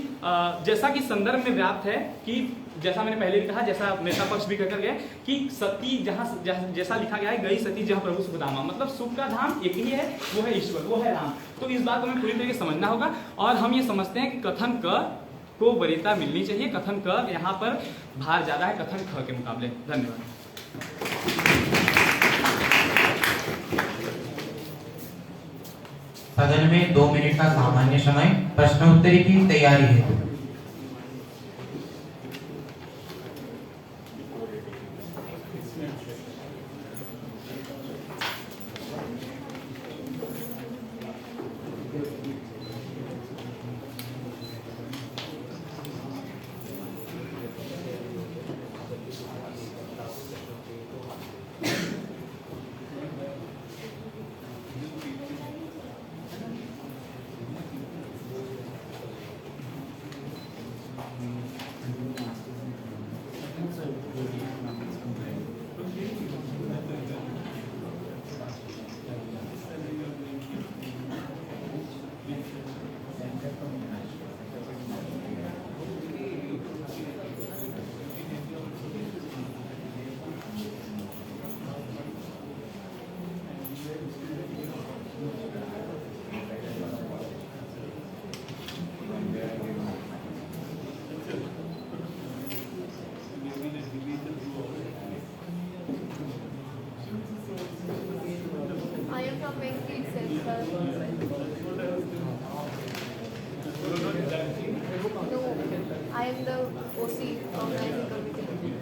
जैसा कि संदर्भ में व्याप्त है कि जैसा मैंने पहले भी कहा, जैसा नेता पक्ष भी कहकर गए कि सती जैसा लिखा गया है, गई सती जहाँ प्रभु सुखधामा, मतलब सुख का धाम एक ही है, वो है ईश्वर, वो है राम। तो इस बात को हमें पूरी तरीके से समझना होगा। और हम ये समझते हैं कि कथन क को वरीयता मिलनी चाहिए। कथन क यहाँ पर भार ज्यादा है कथन ख के मुकाबले। धन्यवाद। सदन में 2 मिनट का सामान्य समय प्रश्नोत्तरी की तैयारी है। I am the OC organizing committee.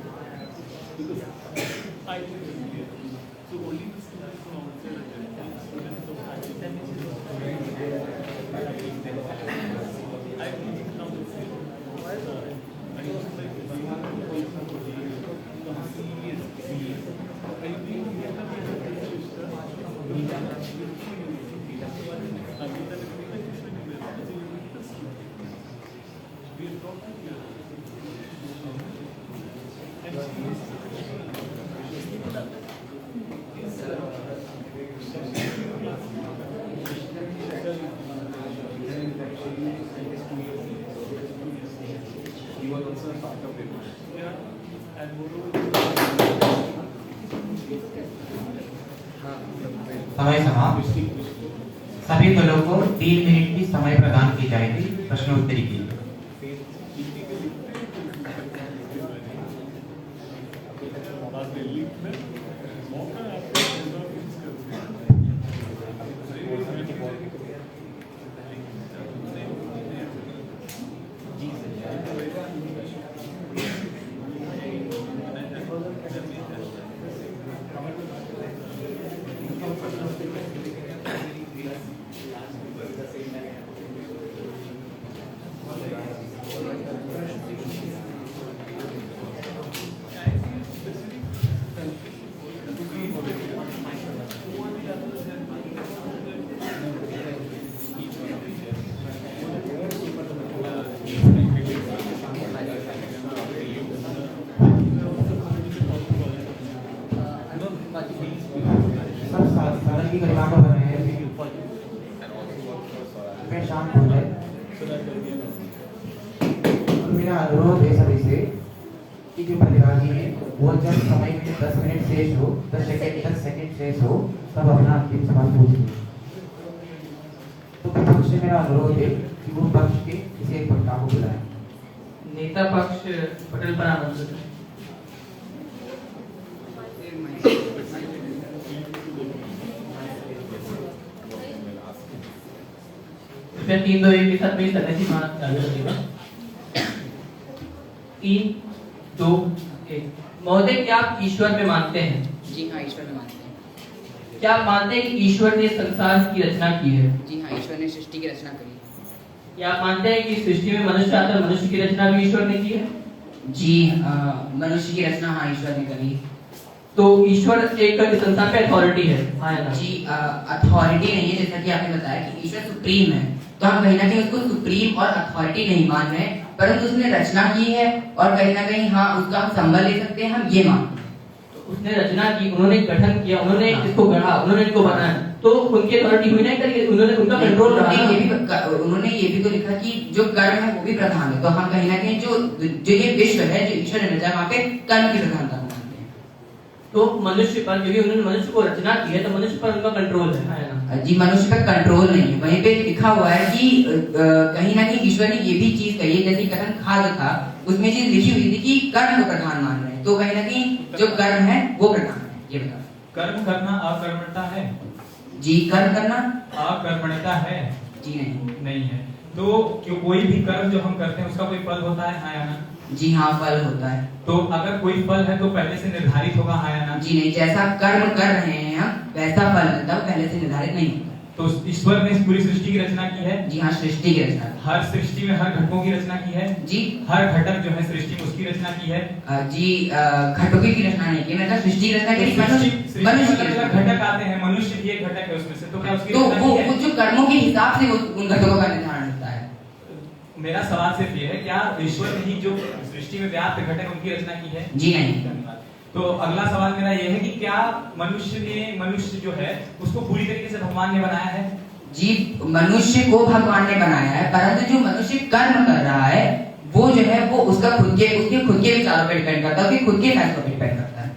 समय समाप्त। सभी दलों को 3 मिनट की समय प्रदान की जाएगी प्रश्नोत्तरी के लिए। सदन की गरिमा को बने हैं शांत हो जाए। मेरा अनुरोध है सभी से कि जो प्रतिभागी है वो जब समय में 10 मिनट शेष हो, 10 सेकंड शेष हो, तब अपना अंतिम सवाल पूछिए। तो विपक्ष से मेरा अनुरोध है कि वो पक्ष के किसी एक वक्ता को बुलाएं। नेता पक्ष पटेल पर आमंत्रित। फिर 3 2 1 के साथ मेरी सदस्य माना चालू करेगा। 3 2 1। महोदय, क्या आप ईश्वर में मानते हैं? जी हाँ, ईश्वर में मानते हैं। क्या आप मानते हैं कि ईश्वर ने संसार की रचना की है? जी हाँ, ईश्वर ने सृष्टि की रचना करी। क्या आप मानते हैं कि सृष्टि में मनुष्य आता है, मनुष्य की रचना भी ईश्वर ने की है? जी मनुष्य की रचना हाँ ईश्वर ने करी। तो ईश्वर एक संसार पे अथॉरिटी है, हाँ या ना? जी अथॉरिटी नहीं है, जैसा कि आपने बताया कि ईश्वर सुप्रीम है, तो हम कहीं ना कहीं उसको सुप्रीम और अथॉरिटी नहीं मान रहे हैं, परंतु उसने रचना की है और कहीं ना कहीं हाँ उसका हम संबल ले सकते हैं, हम ये मानते हैं। तो उसने रचना की, उन्होंने गठन किया, उन्होंने इसको गढ़ा, उन्होंने इसको बनाया, तो उनकी अथॉरिटी हुई ना करिए, उन्होंने उनका कंट्रोल रहा ना। उन्होंने ये भी तो लिखा कि जो कर्म है वो भी प्रधान है, तो हम कहीं ना कहीं जो ये विश्व है, जो ईश्वर ने रचा, वहाँ पे कर्म की प्रधानता को मानते हैं। तो मनुष्य पर, क्योंकि उन्होंने मनुष्य को रचना की है, तो मनुष्य पर उनका कंट्रोल है, हाँ या ना? जी मनुष्य का कंट्रोल नहीं है। वहीं पे लिखा हुआ है कि कहीं ना कहीं ईश्वर ने ये भी चीज कही है, जैसे कथन खाद था, उसमें चीज लिखी हुई थी कि कर्म को प्रधान मान रहे हैं, तो कहीं ना कहीं जो कर्म है वो प्रधान है। ये बताओ, कर्म करना अकर्मणता है? जी कर्म करना अकर्मणता है? जी नहीं है। तो क्यों कोई भी कर्म जो हम करते हैं उसका कोई फल होता है, हाँ या ना? जी हाँ, फल होता है। तो अगर कोई फल है तो पहले से निर्धारित होगा, हाँ या ना? जी नहीं, जैसा कर्म कर रहे हैं हम वैसा फल मिलता है, पहले से निर्धारित नहीं होता। तो ईश्वर ने इस पूरी सृष्टि की रचना की है? जी हाँ, सृष्टि की रचना। हर सृष्टि में हर घटकों की रचना की है? जी हर घटक जो है सृष्टि में उसकी रचना की है? जी घटकों की रचना नहीं की, मतलब सृष्टि की रचना करी, मनुष्य की रचना। घटक आते हैं, मनुष्य भी एक घटक है उसमें से, तो क्या उसकी तो रचना की है? वो जो कर्मों के हिसाब से उन घटकों का निर्धारण होता है। मेरा सवाल सिर्फ ये है, क्या ईश्वर ने ही जो सृष्टि में व्याप्त घटक उनकी रचना की है? जी नहीं। धन्यवाद। तो अगला सवाल मेरा ये है कि क्या मनुष्य जो है उसको पूरी तरीके से भगवान ने बनाया है? जी मनुष्य को भगवान ने बनाया है, परंतु जो मनुष्य कर्म कर रहा है वो जो है वो उसके खुद के विचारों पर डिपेंड करता है, उसके खुद के फैसलों पर डिपेंड करता है।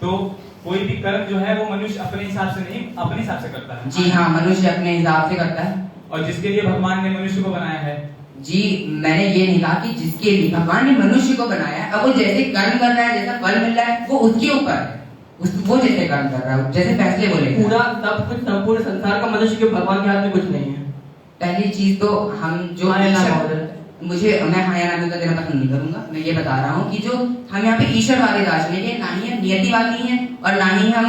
तो कोई भी कर्म जो है वो मनुष्य अपने हिसाब से नहीं, अपने हिसाब से करता है? जी हाँ, मनुष्य अपने हिसाब से करता है। और जिसके लिए भगवान ने मनुष्य को बनाया है? जी मैंने ये नहीं कहा कि जिसके लिए भगवान ने मनुष्य को बनाया है, अब वो जैसे कर्म कर रहा है, जैसा फल मिल रहा है वो उसके ऊपर है, वो जैसे कर्म कर रहा है, जैसे फैसले बोले। पूरा सब कुछ, संपूर्ण संसार का मनुष्य के भगवान के हाथ में कुछ नहीं है। पहली चीज तो हम जो मैं हाँ या ना देना पसंद नहीं करूंगा। मैं ये बता रहा हूँ कि जो हम यहाँ पे ईश्वरवादी दार्शनिक है, ना ही हम नियतिवादी हैं और ना ही हम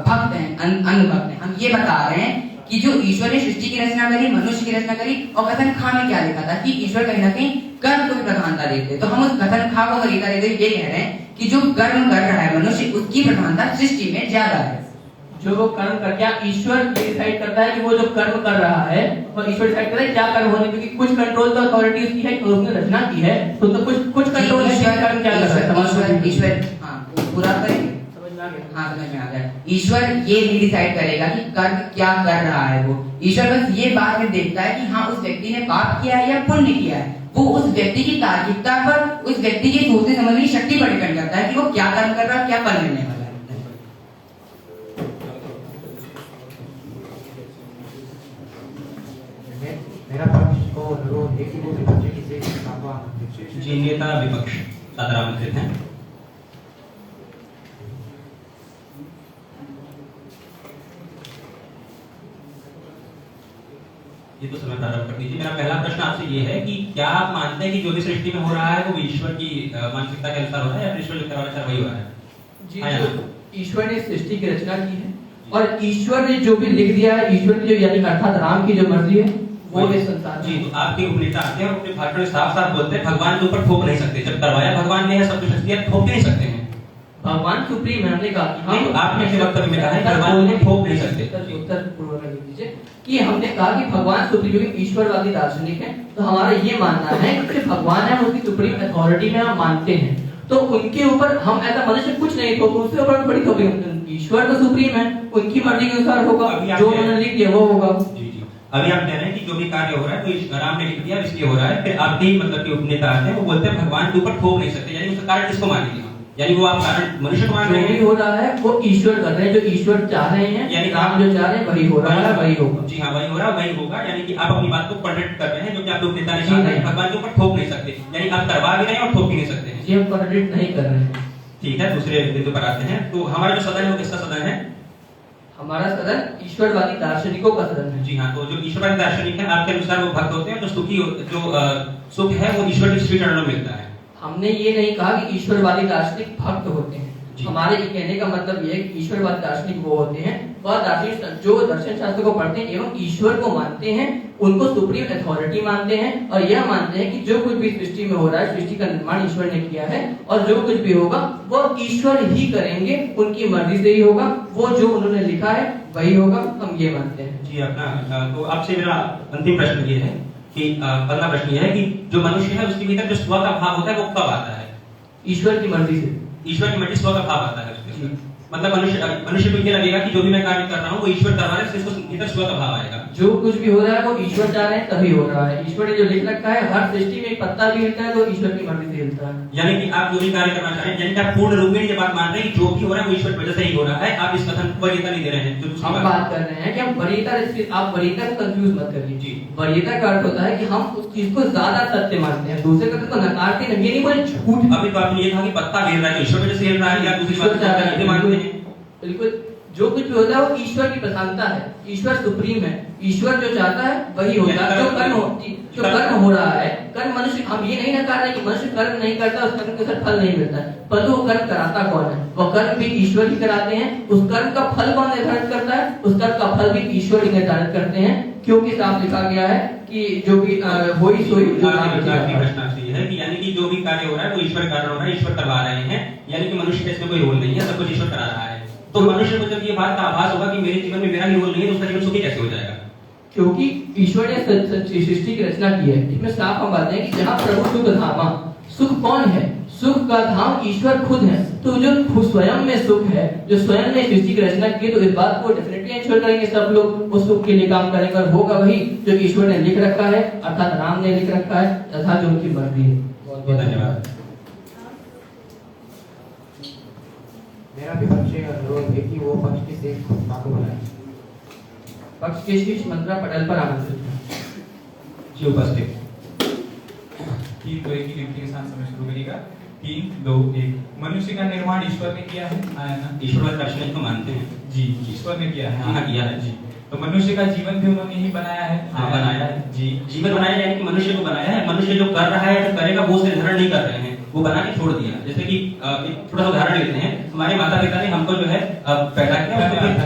भक्त हैं, अंधभक्त हैं। हम ये बता रहे हैं कि जो ईश्वर ने सृष्टि की रचना करी, मनुष्य की रचना करी, और कथन खा में क्या लिखा था कि ईश्वर कहीं ना कहीं कर्म को भी प्रधानता देते, तो हम उस कथन खा को वरीयता देते ये कह रहे हैं कि जो कर्म कर रहा है मनुष्य, उसकी प्रधानता सृष्टि में ज्यादा है। जो वो कर्म कर, क्या ईश्वर डिसाइड करता है कि वो जो कर्म कर रहा है वो ईश्वर डिसाइड करता है क्या कर्म होने, क्योंकि कुछ कंट्रोल तो अथॉरिटी उसकी है, उसने रचना की है, तो कुछ कंट्रोल है कि कर्म क्या कर रहा है। ईश्वर हाँ पूरा करेंगे, हाँ समझ में आ गया। ईश्वर ये नहीं डिसाइड करेगा कि कर्म क्या कर रहा है, वो ईश्वर बस ये बात में देखता है कि हाँ उस व्यक्ति ने पाप किया है या पुण्य किया है। वो उस व्यक्ति की तार्किकता पर, उस व्यक्ति की सोचने समझने की शक्ति पर डिपेंड करता है कि वो क्या कर्म कर रहा है, क्या फल मिलने वाला है। जी, नेता विपक्ष सादर आमंत्रित हैं। ये तो समय प्रारंभ कर दीजिए। मेरा पहला प्रश्न आपसे ये है कि क्या आप मानते हैं कि जो भी सृष्टि में हो रहा है वो ईश्वर की मानसिकता के अनुसार हो रहा है या ईश्वर जो करवा रहा है वही हो रहा है? जी, हाँ, जो ईश्वर ने सृष्टि की रचना की है और ईश्वर ने जो भी लिख दिया है, ईश्वर की जो यानी अर्थात राम की जो मर्जी है वो इस संसार जी, तो आपके उपनेता आते हैं और अपने भाषण में साफ साफ बोलते हैं भगवान के ऊपर थोप नहीं सकते। जब करवाया भगवान ने है सब कुछ शक्तियां थोप नहीं सकते हैं। भगवान सुप्रीम है, हमने कहा कि नहीं, तो आपने अपने वक्तव्य में कहा है भगवान को थोप नहीं सकते। उत्तर पूर्वक लिख दीजिए कि हमने कहा कि भगवान सुप्रीम क्योंकि ईश्वरवादी दार्शनिक है, तो हमारा ये मानना है कि भगवान है उसकी सुप्रीम अथॉरिटी में हम मानते हैं, तो उनके ऊपर हम ऐसा मनुष्य कुछ नहीं थोप, उसके ऊपर बड़ी थोपिंग। ईश्वर तो सुप्रीम है, उनकी मर्जी के अनुसार होगा, जो उन्होंने लिख दिया वो होगा। जी जी, अभी आप कह रहे हैं कि जो भी कार्य हो रहा है तो राम ने लिख दिया इसलिए हो रहा है, फिर आपके ही मतलब के उपनेता आते हैं वो बोलते हैं भगवान के ऊपर थोप नहीं सकते, यानी उसका कारण किसको मान लीजिए? यानी वो आप कारण मनुष्य को मान रहे हैं? जो भी हो रहा है वो ईश्वर कर रहे हैं, जो ईश्वर चाह रहे हैं, यानी राम जो चाह रहे हैं वही हो रहा है, वही होगा। जी हाँ, वही हो रहा है, वही होगा। यानी कि आप अपनी बात को कॉन्ट्रैक्ट कर रहे हैं जो कि आपके उपनेता ने जी कहा नहीं। है भगवान के ऊपर थोप नहीं सकते, यानी आप करवा भी रहे हैं और थोप भी नहीं सकते हैं। जी, हम कॉन्ट्रडिक्ट नहीं कर रहे हैं। ठीक है, दूसरे बिंदु पर आते हैं। तो हमारा जो सदन है वो किसका सदन है? हमारा सदन ईश्वरवादी दार्शनिकों का सदन है। जी हाँ, तो जो ईश्वरवादी दार्शनिक है आपके अनुसार वो भक्त होते हैं, जो सुख है वो ईश्वर के श्री चरणों में मिलता है। हमने ये नहीं कहा कि ईश्वरवादी दार्शनिक भक्त होते हैं। जी। हमारे ये कहने का मतलब ये है कि ईश्वरवादी दार्शनिक वो होते हैं वह दार्शनिक जो दर्शन शास्त्र को पढ़ते हैं एवं ईश्वर को मानते हैं, उनको सुप्रीम अथॉरिटी मानते हैं और यह मानते हैं कि जो कुछ भी सृष्टि में हो रहा है, सृष्टि का निर्माण ईश्वर ने किया है और जो कुछ भी होगा वो ईश्वर ही करेंगे, उनकी मर्जी से ही होगा, वो जो उन्होंने लिखा है वही होगा, हम ये मानते हैं। जी, अपना तो आपसे मेरा अंतिम प्रश्न ये है कि अगला प्रश्न ये है कि जो मनुष्य है उसके भीतर जो स्व का भाव होता है वो कब आता है? ईश्वर की मर्जी से। ईश्वर की मर्जी स्व का भाव आता है उसके अंदर। मतलब मनुष्य को ये लगेगा कि जो भी मैं कार्य कर रहा हूँ वो ईश्वर करवा रहा है, इसको भीतर स्व का भाव आएगा। जो कुछ भी हो रहा है वो ईश्वर चाह रहे हैं तभी हो रहा है। ईश्वर ने जो लिख रखा है, हर सृष्टि में एक पत्ता भी हिलता है तो ईश्वर की मर्जी से हिलता है। यानी कि आप जो भी कार्य करना चाह रहे हैं, यानी कि आप पूर्ण रूप में ये बात मान रहे हैं कि जो भी हो रहा है वो ईश्वर की वजह से ही हो रहा है। आप इस कथन को वरीयता नहीं दे रहे हैं। जो दूसरी हम बात कर रहे हैं कि हम वरीयता, आप वरीयता को कंफ्यूज मत करिए। जी। वरीयता का अर्थ होता है कि हम उस चीज को ज्यादा सत्य मानते हैं, दूसरे कथन को नकारते हैं। ये नहीं बोले झूठ। अभी तो आपने ये कहा कि पत्ता हिल रहा है तो ईश्वर की वजह से हिल रहा है, या दूसरी बात ये मानते हैं? बिल्कुल, जो कुछ भी होता है वो ईश्वर की प्रधानता है, ईश्वर सुप्रीम है, ईश्वर जो चाहता है वही होता है। जो कर्म हो रहा है, कर्म मनुष्य, हम ये नहीं नकार रहे कि मनुष्य कर्म नहीं करता उस कर्म के साथ फल नहीं मिलता है, परंतु वो कर्म कराता कौन है? वो कर्म भी ईश्वर ही कराते हैं। उस कर्म का फल कौन निर्धारित करता है? उस कर्म का फल भी ईश्वर ही निर्धारित करते हैं, क्योंकि साफ लिखा गया है कि जो भी होई सोई प्रश्न आपसे ये है कि यानी कि जो भी कार्य हो रहा है वो ईश्वर कर रहा है, ईश्वर करवा रहे हैं, यानी कि मनुष्य का इसमें कोई रोल नहीं है, सब कुछ ईश्वर करा रहा है। तो मनुष्य को जब ये बात का आभास होगा कि मेरे जीवन में मेरा ही रोल नहीं है तो उसका जीवन सुखी कैसे हो जाएगा? क्योंकि ईश्वर ने सृष्टि की रचना की है। इसमें साफ हम बात है कि जहाँ प्रभु सुख धामा, सुख कौन है? सुख का धाम ईश्वर खुद है। तो जो स्वयं में सुख है, जो स्वयं ने सृष्टि की रचना की है, तो इस बात को डेफिनेटली इंश्योर करेंगे सब लोग उस सुख के लिए काम करेंगे और होगा वही जो ईश्वर ने लिख रखा है, अर्थात राम ने लिख रखा है तथा जो उनकी मर्जी है। बहुत बहुत धन्यवाद। मेरा विपक्ष से अनुरोध है कि वो पक्ष की शेष घोषणा को बुलाएं। पक्ष के शीर्ष मंत्रा पटल पर आमंत्रित है। जी, उपस्थित। 3, 2, 1 की गिनती के साथ समय शुरू करिएगा। 3, 2, 1। मनुष्य का निर्माण ईश्वर ने किया है, आया ना? ईश्वर दार्शनिक को मानते हैं। जी, ईश्वर ने किया है। हाँ, किया है जी। तो मनुष्य का जीवन भी उन्होंने ही बनाया है। हाँ, बनाया है। जी। जीवन बनाया यानी कि मनुष्य को बनाया है। मनुष्य जो कर रहा है, जो करेगा वो निर्धारण नहीं कर रहे हैं, वो बना के छोड़ दिया। जैसे कि एक थोड़ा सा उदाहरण लेते हैं। हमारे माता पिता ने हमको जो है पैदा किया,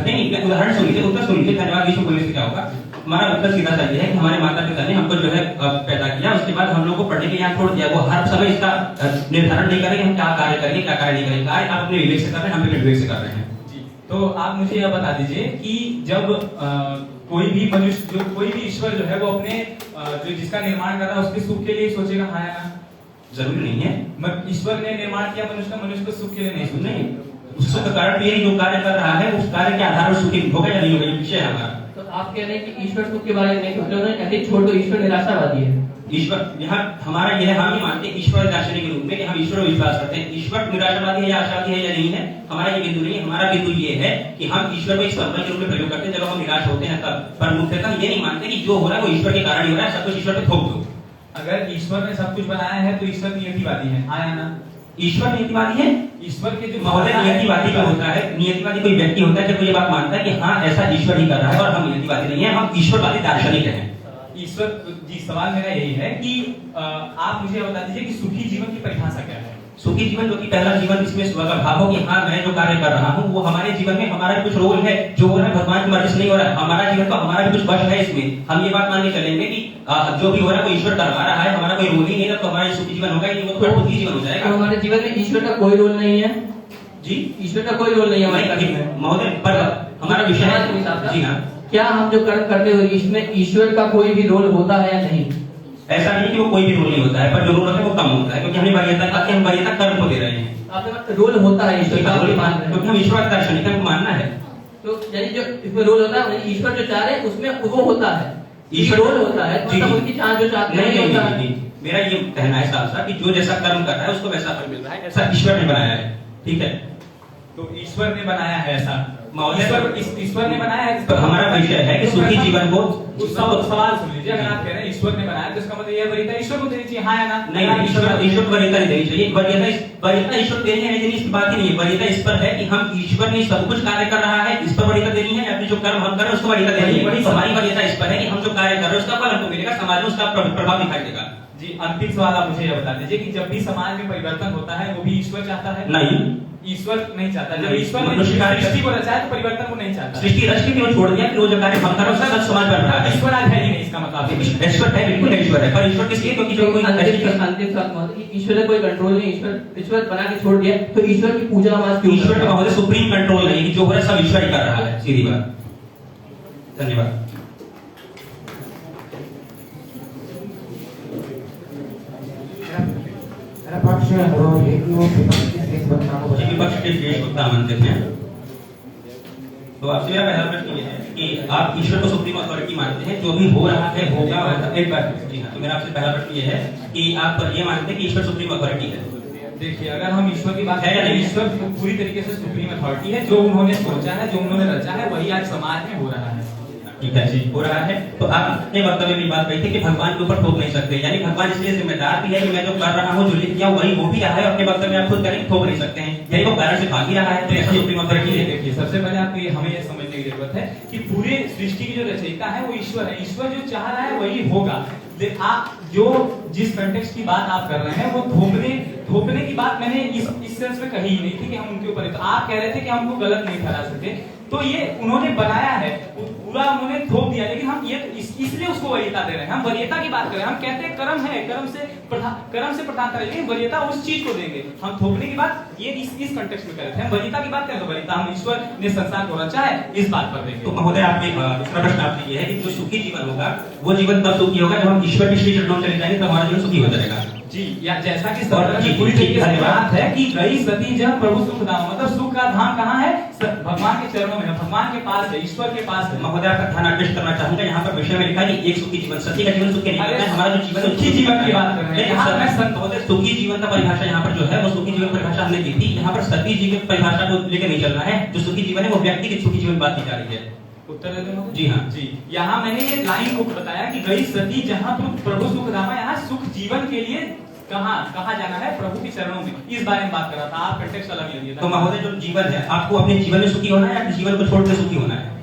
नहीं उदाहरण सुनिए, उत्तर सुनिए, धन्यवाद। विश्व बोलने से क्या होगा? हमारा उत्तर सीधा सा ये है कि हमारे माता पिता ने हमको जो है पैदा किया, उसके बाद हम लोग को पढ़ने के यहाँ छोड़ दिया। वो हर समय इसका निर्धारण नहीं करेंगे हम क्या कार्य करेंगे, क्या कार्य नहीं करेंगे। कार्य आप अपने विवेक से कर रहे हैं, हम अपने विवेक से कर रहे हैं। जी। तो आप मुझे यह बता दीजिए कि जब कोई भी मनुष्य, जो कोई भी ईश्वर जो है वो अपने जो जिसका निर्माण कर रहा है उसके सुख के लिए सोचेगा, हाँ या ना? जरूरी नहीं है। ईश्वर ने निर्माण किया मनुष्य का, मनुष्य को सुख के लिए नहीं सोचना। नहीं, सुख का कारण यही जो कार्य कर रहा है उस कार्य के आधार पर सुखी होगा या नहीं होगा, ये विषय है हमारा। तो आप कह रहे हैं कि ईश्वर सुख के बारे में नहीं सोच रहे हैं, ऐसे छोड़ दो, ईश्वर निराशावादी है। ईश्वर यहाँ हमारा यह हम ही मानते हैं ईश्वर दार्शनिक के रूप में कि हम ईश्वर में विश्वास करते हैं। ईश्वर निराशावादी है या आशावादी है या नहीं है, हमारा ये बिंदु नहीं है। हमारा बिंदु ये है कि हम ईश्वर को एक संबल के रूप में प्रयोग करते हैं जब हम निराश होते हैं तब। पर मुख्यतः ये नहीं मानते कि जो हो रहा है वो ईश्वर के कारण ही हो रहा है, सब कुछ ईश्वर पे थोप दो। अगर ईश्वर ने सब कुछ बनाया है तो ईश्वर नियतिवादी है, हाँ या ना? ईश्वर नियतिवादी है? ईश्वर के जो महोदय नियतिवादी क्या होता है? नियतिवादी कोई व्यक्ति होता है जब वो ये बात मानता है कि हाँ ऐसा ईश्वर ही कर रहा है और हम नियतिवादी नहीं है, हम ईश्वरवादी दार्शनिक हैं। ईश्वर जी, सवाल मेरा यही है कि आप मुझे बता दीजिए कि सुखी जीवन की परिभाषा क्या है? सुखी जीवन जो कि पहला जीवन इसमें स्व का भाव हो कि हाँ मैं जो कार्य कर रहा हूँ वो हमारे जीवन में हमारा कुछ रोल है, जो हो रहा है भगवान की मर्जी से नहीं हो रहा है, हमारा जीवन तो हमारा भी कुछ वश है इसमें। हम ये बात मान के चलेंगे कि जो भी हो रहा है वो ईश्वर करवा रहा है, हमारा कोई रोल ही नहीं है, तो हमारा सुखी जीवन होगा ही नहीं, वो तो खुद ही जीवन हो जाएगा। तो हमारे जीवन में ईश्वर का कोई रोल नहीं है जी, ईश्वर का कोई रोल नहीं है हमारे जीवन में महोदय, पर हमारा विषय है जी हाँ, क्या हम जो कर्म करते हो इसमें ईश्वर का कोई भी रोल होता है या नहीं? ऐसा नहीं कि वो कोई भी रोल नहीं होता है, पर जो रोल होता है वो कम होता है क्योंकि हमने वरीयता कर्म को दे रहे हैं। आपके रोल होता है ईश्वर का, आप मान रहे हैं क्योंकि हम ईश्वर दार्शनिक हमको मानना है। तो यानी जो इसमें रोल होता है ईश्वर जो चाह रहे हैं उसमें वो होता है, ईश्वर रोल होता है, जी, मतलब जी। उनकी चाह जो चाहते नहीं हैं नहीं होता है। नहीं, मेरा ये कहना है साफ साफ कि जो जैसा कर्म कर रहा है उसको वैसा फल मिल रहा है, ऐसा ईश्वर ने बनाया है, ठीक है? तो ईश्वर ने बनाया है ऐसा, महोदय ईश्वर ने बनाया है। तो हमारा विषय है कि सुखी जीवन को सवाल सुन लीजिए, अगर आप कह रहे हैं ईश्वर ने बनाया तो इसका मतलब यह वरीयता ईश्वर को देनी चाहिए, हाँ या ना? नहीं, ईश्वर वरीयता नहीं देनी चाहिए। वरीयता ईश्वर देनी है लेकिन इस बात ही नहीं है, वरीयता इस पर है कि हम ईश्वर ने सब कुछ कार्य कर रहा है, इस पर वरीयता देनी है, अपने जो कर्म हम कर रहे हैं उसको वरीयता देनी है। हमारी वरीयता इस पर है कि हम जो कार्य कर रहे हैं उसका फल हमको मिलेगा, समाज में उसका प्रभाव दिखाई देगा। जी, अंतिम सवाल आप मुझे यह बता दीजिए कि जब भी समाज में परिवर्तन होता है वो भी ईश्वर चाहता है? नहीं, ईश्वर नहीं चाहता। जब नहीं, ईश्वर ने मनुष्य कार्य सृष्टि को रचा है तो परिवर्तन को नहीं चाहता। सृष्टि रच के भी वो छोड़ दिया कि वो जो कार्य हम कर रहे हैं उसका समाज बन रहा है। ईश्वर आज है ही नहीं, इसका मतलब ईश्वर है, बिल्कुल ईश्वर है, पर ईश्वर किस लिए? क्योंकि जो कोई अंतिम सवाल महोदय कि ईश्वर का कोई कंट्रोल नहीं, ईश्वर बना के छोड़ दिया तो ईश्वर की पूजा हम आज क्यों? ईश्वर का महोदय सुप्रीम कंट्रोल नहीं, जो हो रहा है सब ईश्वर ही कर रहा है, सीधी बात। धन्यवाद। मेरा पक्ष अनुरोध है कि वो विपक्ष की शेष वक्ता को बताएं। विपक्ष के शेष वक्ता आमंत्रित हैं। तो आपसे मेरा पहला प्रश्न ये है कि आप ईश्वर को सुप्रीम अथॉरिटी मानते हैं, जो भी हो रहा है होगा एक बार जी हाँ, तो मेरा आपसे पहला प्रश्न ये है कि आप ये मानते हैं कि ईश्वर सुप्रीम अथॉरिटी है? देखिए, अगर हम ईश्वर की बात है या नहीं? ईश्वर पूरी तरीके से सुप्रीम अथॉरिटी है, जो उन्होंने सोचा है, जो उन्होंने रचा है वही आज समाज में हो रहा है। ठीक है जी, हो रहा है। तो आप अपने वक्तव्य में बात कही थी कि भगवान के ऊपर थोप नहीं सकते, यानी भगवान इसलिए जिम्मेदार भी है कि मैं जो कर रहा हूँ, जो लिख दिया वही हो भी रहा है, अपने वक्तव्य में आप खुद करें थोप नहीं सकते हैं, यानी वो कारण से भाग ही रहा है, तो ऐसा सुप्रीम अथॉरिटी है। देखिए, सबसे पहले आपको हमें यह समझने की जरूरत है कि पूरे सृष्टि की जो रचयिता है वो ईश्वर है। ईश्वर जो चाह रहा है वही होगा। आप जो जिस कंटेक्स्ट की बात आप कर रहे हैं वो थोपने की बात मैंने इस सेंस में कही ही नहीं थी कि हम उनके ऊपर, तो आप कह रहे थे कि हमको गलत नहीं ठहरा सके, तो ये उन्होंने बनाया है, पूरा उन्होंने थोप दिया, लेकिन हम ये इसलिए उसको वरीयता दे रहे हैं। हम वरीयता की बात कर रहे हैं, हम कहते हैं कर्म है, कर्म से प्रधानता है, लेकिन वरीयता उस चीज को देंगे। हम थोपने की बात ये इस कंटेक्स्ट में कर रहे थे, हम वरीयता की बात करें तो वरीयता हम ईश्वर ने संसार को रचा है इस बात पर देंगे। तो महोदय आपने दूसरा प्रश्न आपसे ये है कि जो सुखी जीवन होगा वो जीवन तब सुखी होगा जब हम ईश्वर के श्री चरणों में चले जाएंगे, तो हमारा जीवन सुखी हो जाएगा। जी, या जैसा कि पूरी तरीके से बात है कि गई सती जब प्रभु सुख धाम, मतलब सुख का धाम कहाँ है? भगवान के चरणों में है, भगवान के पास है, ईश्वर के पास है। महोदय आपका ध्यान आकृष्ट करना चाहूंगा, यहाँ पर विषय में लिखा है कि एक सुखी जीवन, सती का जीवन सुखी नहीं होता है, हमारा जो जीवन सुखी जीवन की बात कर रहे हैं। यहाँ मैं महोदय सुखी जीवन का परिभाषा यहाँ पर जो है वो सुखी जीवन परिभाषा हमने दी थी, यहाँ पर सती जीवन परिभाषा को लेकर नहीं चलना है। जो सुखी जीवन है वो व्यक्ति की सुखी जीवन बात की जा रही है। उत्तर दे दूं? जी हाँ जी, यहाँ मैंने ये लाइन को बताया कि गई सती जहाँ प्रभु सुख धामा, यहाँ सुख जीवन के लिए कहाँ जाना है? प्रभु के चरणों में। इस बारे में बात कर रहा था, आप कंटेक्स्ट अलग ले लिया। तो महोदय जो जीवन है, आपको अपने जीवन में सुखी होना है या अपने जीवन को छोड़कर सुखी होना है?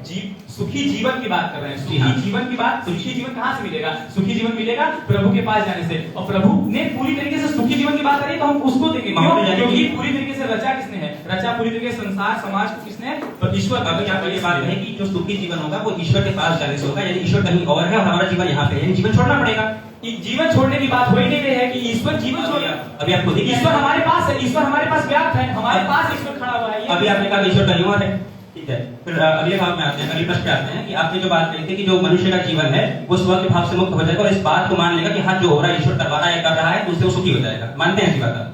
सुखी जीवन की बात कर रहे हैं। जी हाँ। सुखी जीवन की बात, सुखी जीवन कहाँ से मिलेगा? सुखी जीवन मिलेगा प्रभु के पास जाने से, और प्रभु ने पूरी तरीके से सुखी जीवन की बात करी तो हम उसको देंगे, क्योंकि पूरी तरीके से रचा किसने है? रचा पूरी तरीके से संसार समाज को किसने? ईश्वर। अभी आप ये बात है कि जो सुखी जीवन होगा वो ईश्वर के पास जाने से होगा, यानी ईश्वर कहीं और है और हमारा जीवन यहाँ पे है, यानी जीवन छोड़ना पड़ेगा। जीवन छोड़ने की बात हो ही नहीं रही है कि ईश्वर जीवन छोड़, अभी आप खुद ही ईश्वर हमारे पास है, ईश्वर हमारे पास व्याप्त है, हमारे पास ईश्वर खड़ा हुआ है। अभी आपने कहा ईश्वर कहीं और है, ठीक है। फिर अगले भाव में आते हैं, अगले प्रश्न पे आते हैं कि आपने जो बात कही थी कि जो मनुष्य का जीवन है वो स्व के भाव से मुक्त हो जाएगा और इस बात को मान लेगा कि हाँ जो हो रहा है ईश्वर करवा रहा है, कर रहा है, तो उससे वो सुखी हो जाएगा। मानते हैं ऐसी बात आप?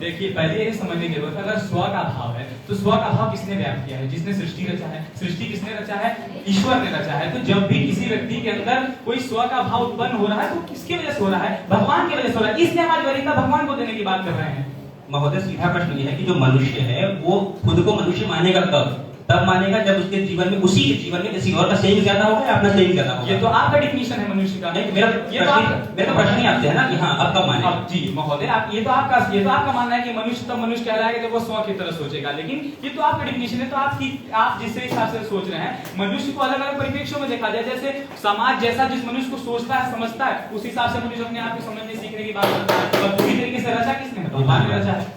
देखिए, पहले ये समझने की जरूरत है, अगर स्व का भाव है तो स्व का भाव किसने व्याप्त किया है? जिसने सृष्टि रचा है। सृष्टि किसने रचा है? ईश्वर ने रचा है। तो जब भी किसी व्यक्ति के अंदर कोई स्व का भाव उत्पन्न हो रहा है तो किसकी वजह से हो रहा है? भगवान की वजह से हो रहा है। इसलिए हमारी वरीयता भगवान को देने की बात कर रहे हैं। महोदय सीधा प्रश्न ये है कि जो मनुष्य है वो खुद को मनुष्य मानेगा कब? तब मानेगा जब उसके जीवन में, उसी के जीवन में किसी और का सही ज्यादा होगा या अपना सही ज्यादा होगा। ये तो आपका डिफिनीशन है मनुष्य का। नहीं, मेरा प्रश्न ही आपसे है ना कि हाँ अब कब मानेगा। जी महोदय, आप ये तो आपका मानना है कि मनुष्य तब मनुष्य कहलाएगा जब वो 100 की तरह सोचेगा, लेकिन ये तो आपका डिफिनीशन है। तो आप जिस हिसाब से सोच रहे हैं, मनुष्य को अलग अलग परिप्रेक्ष्यों में देखा जाए। जैसे समाज जैसा जिस मनुष्य को सोचता है, समझता है, उस हिसाब से मनुष्य अपने आप को समझने सीखने की बात करता है। और पूरी तरीके से रचा किसने है? भगवान ने रचा है।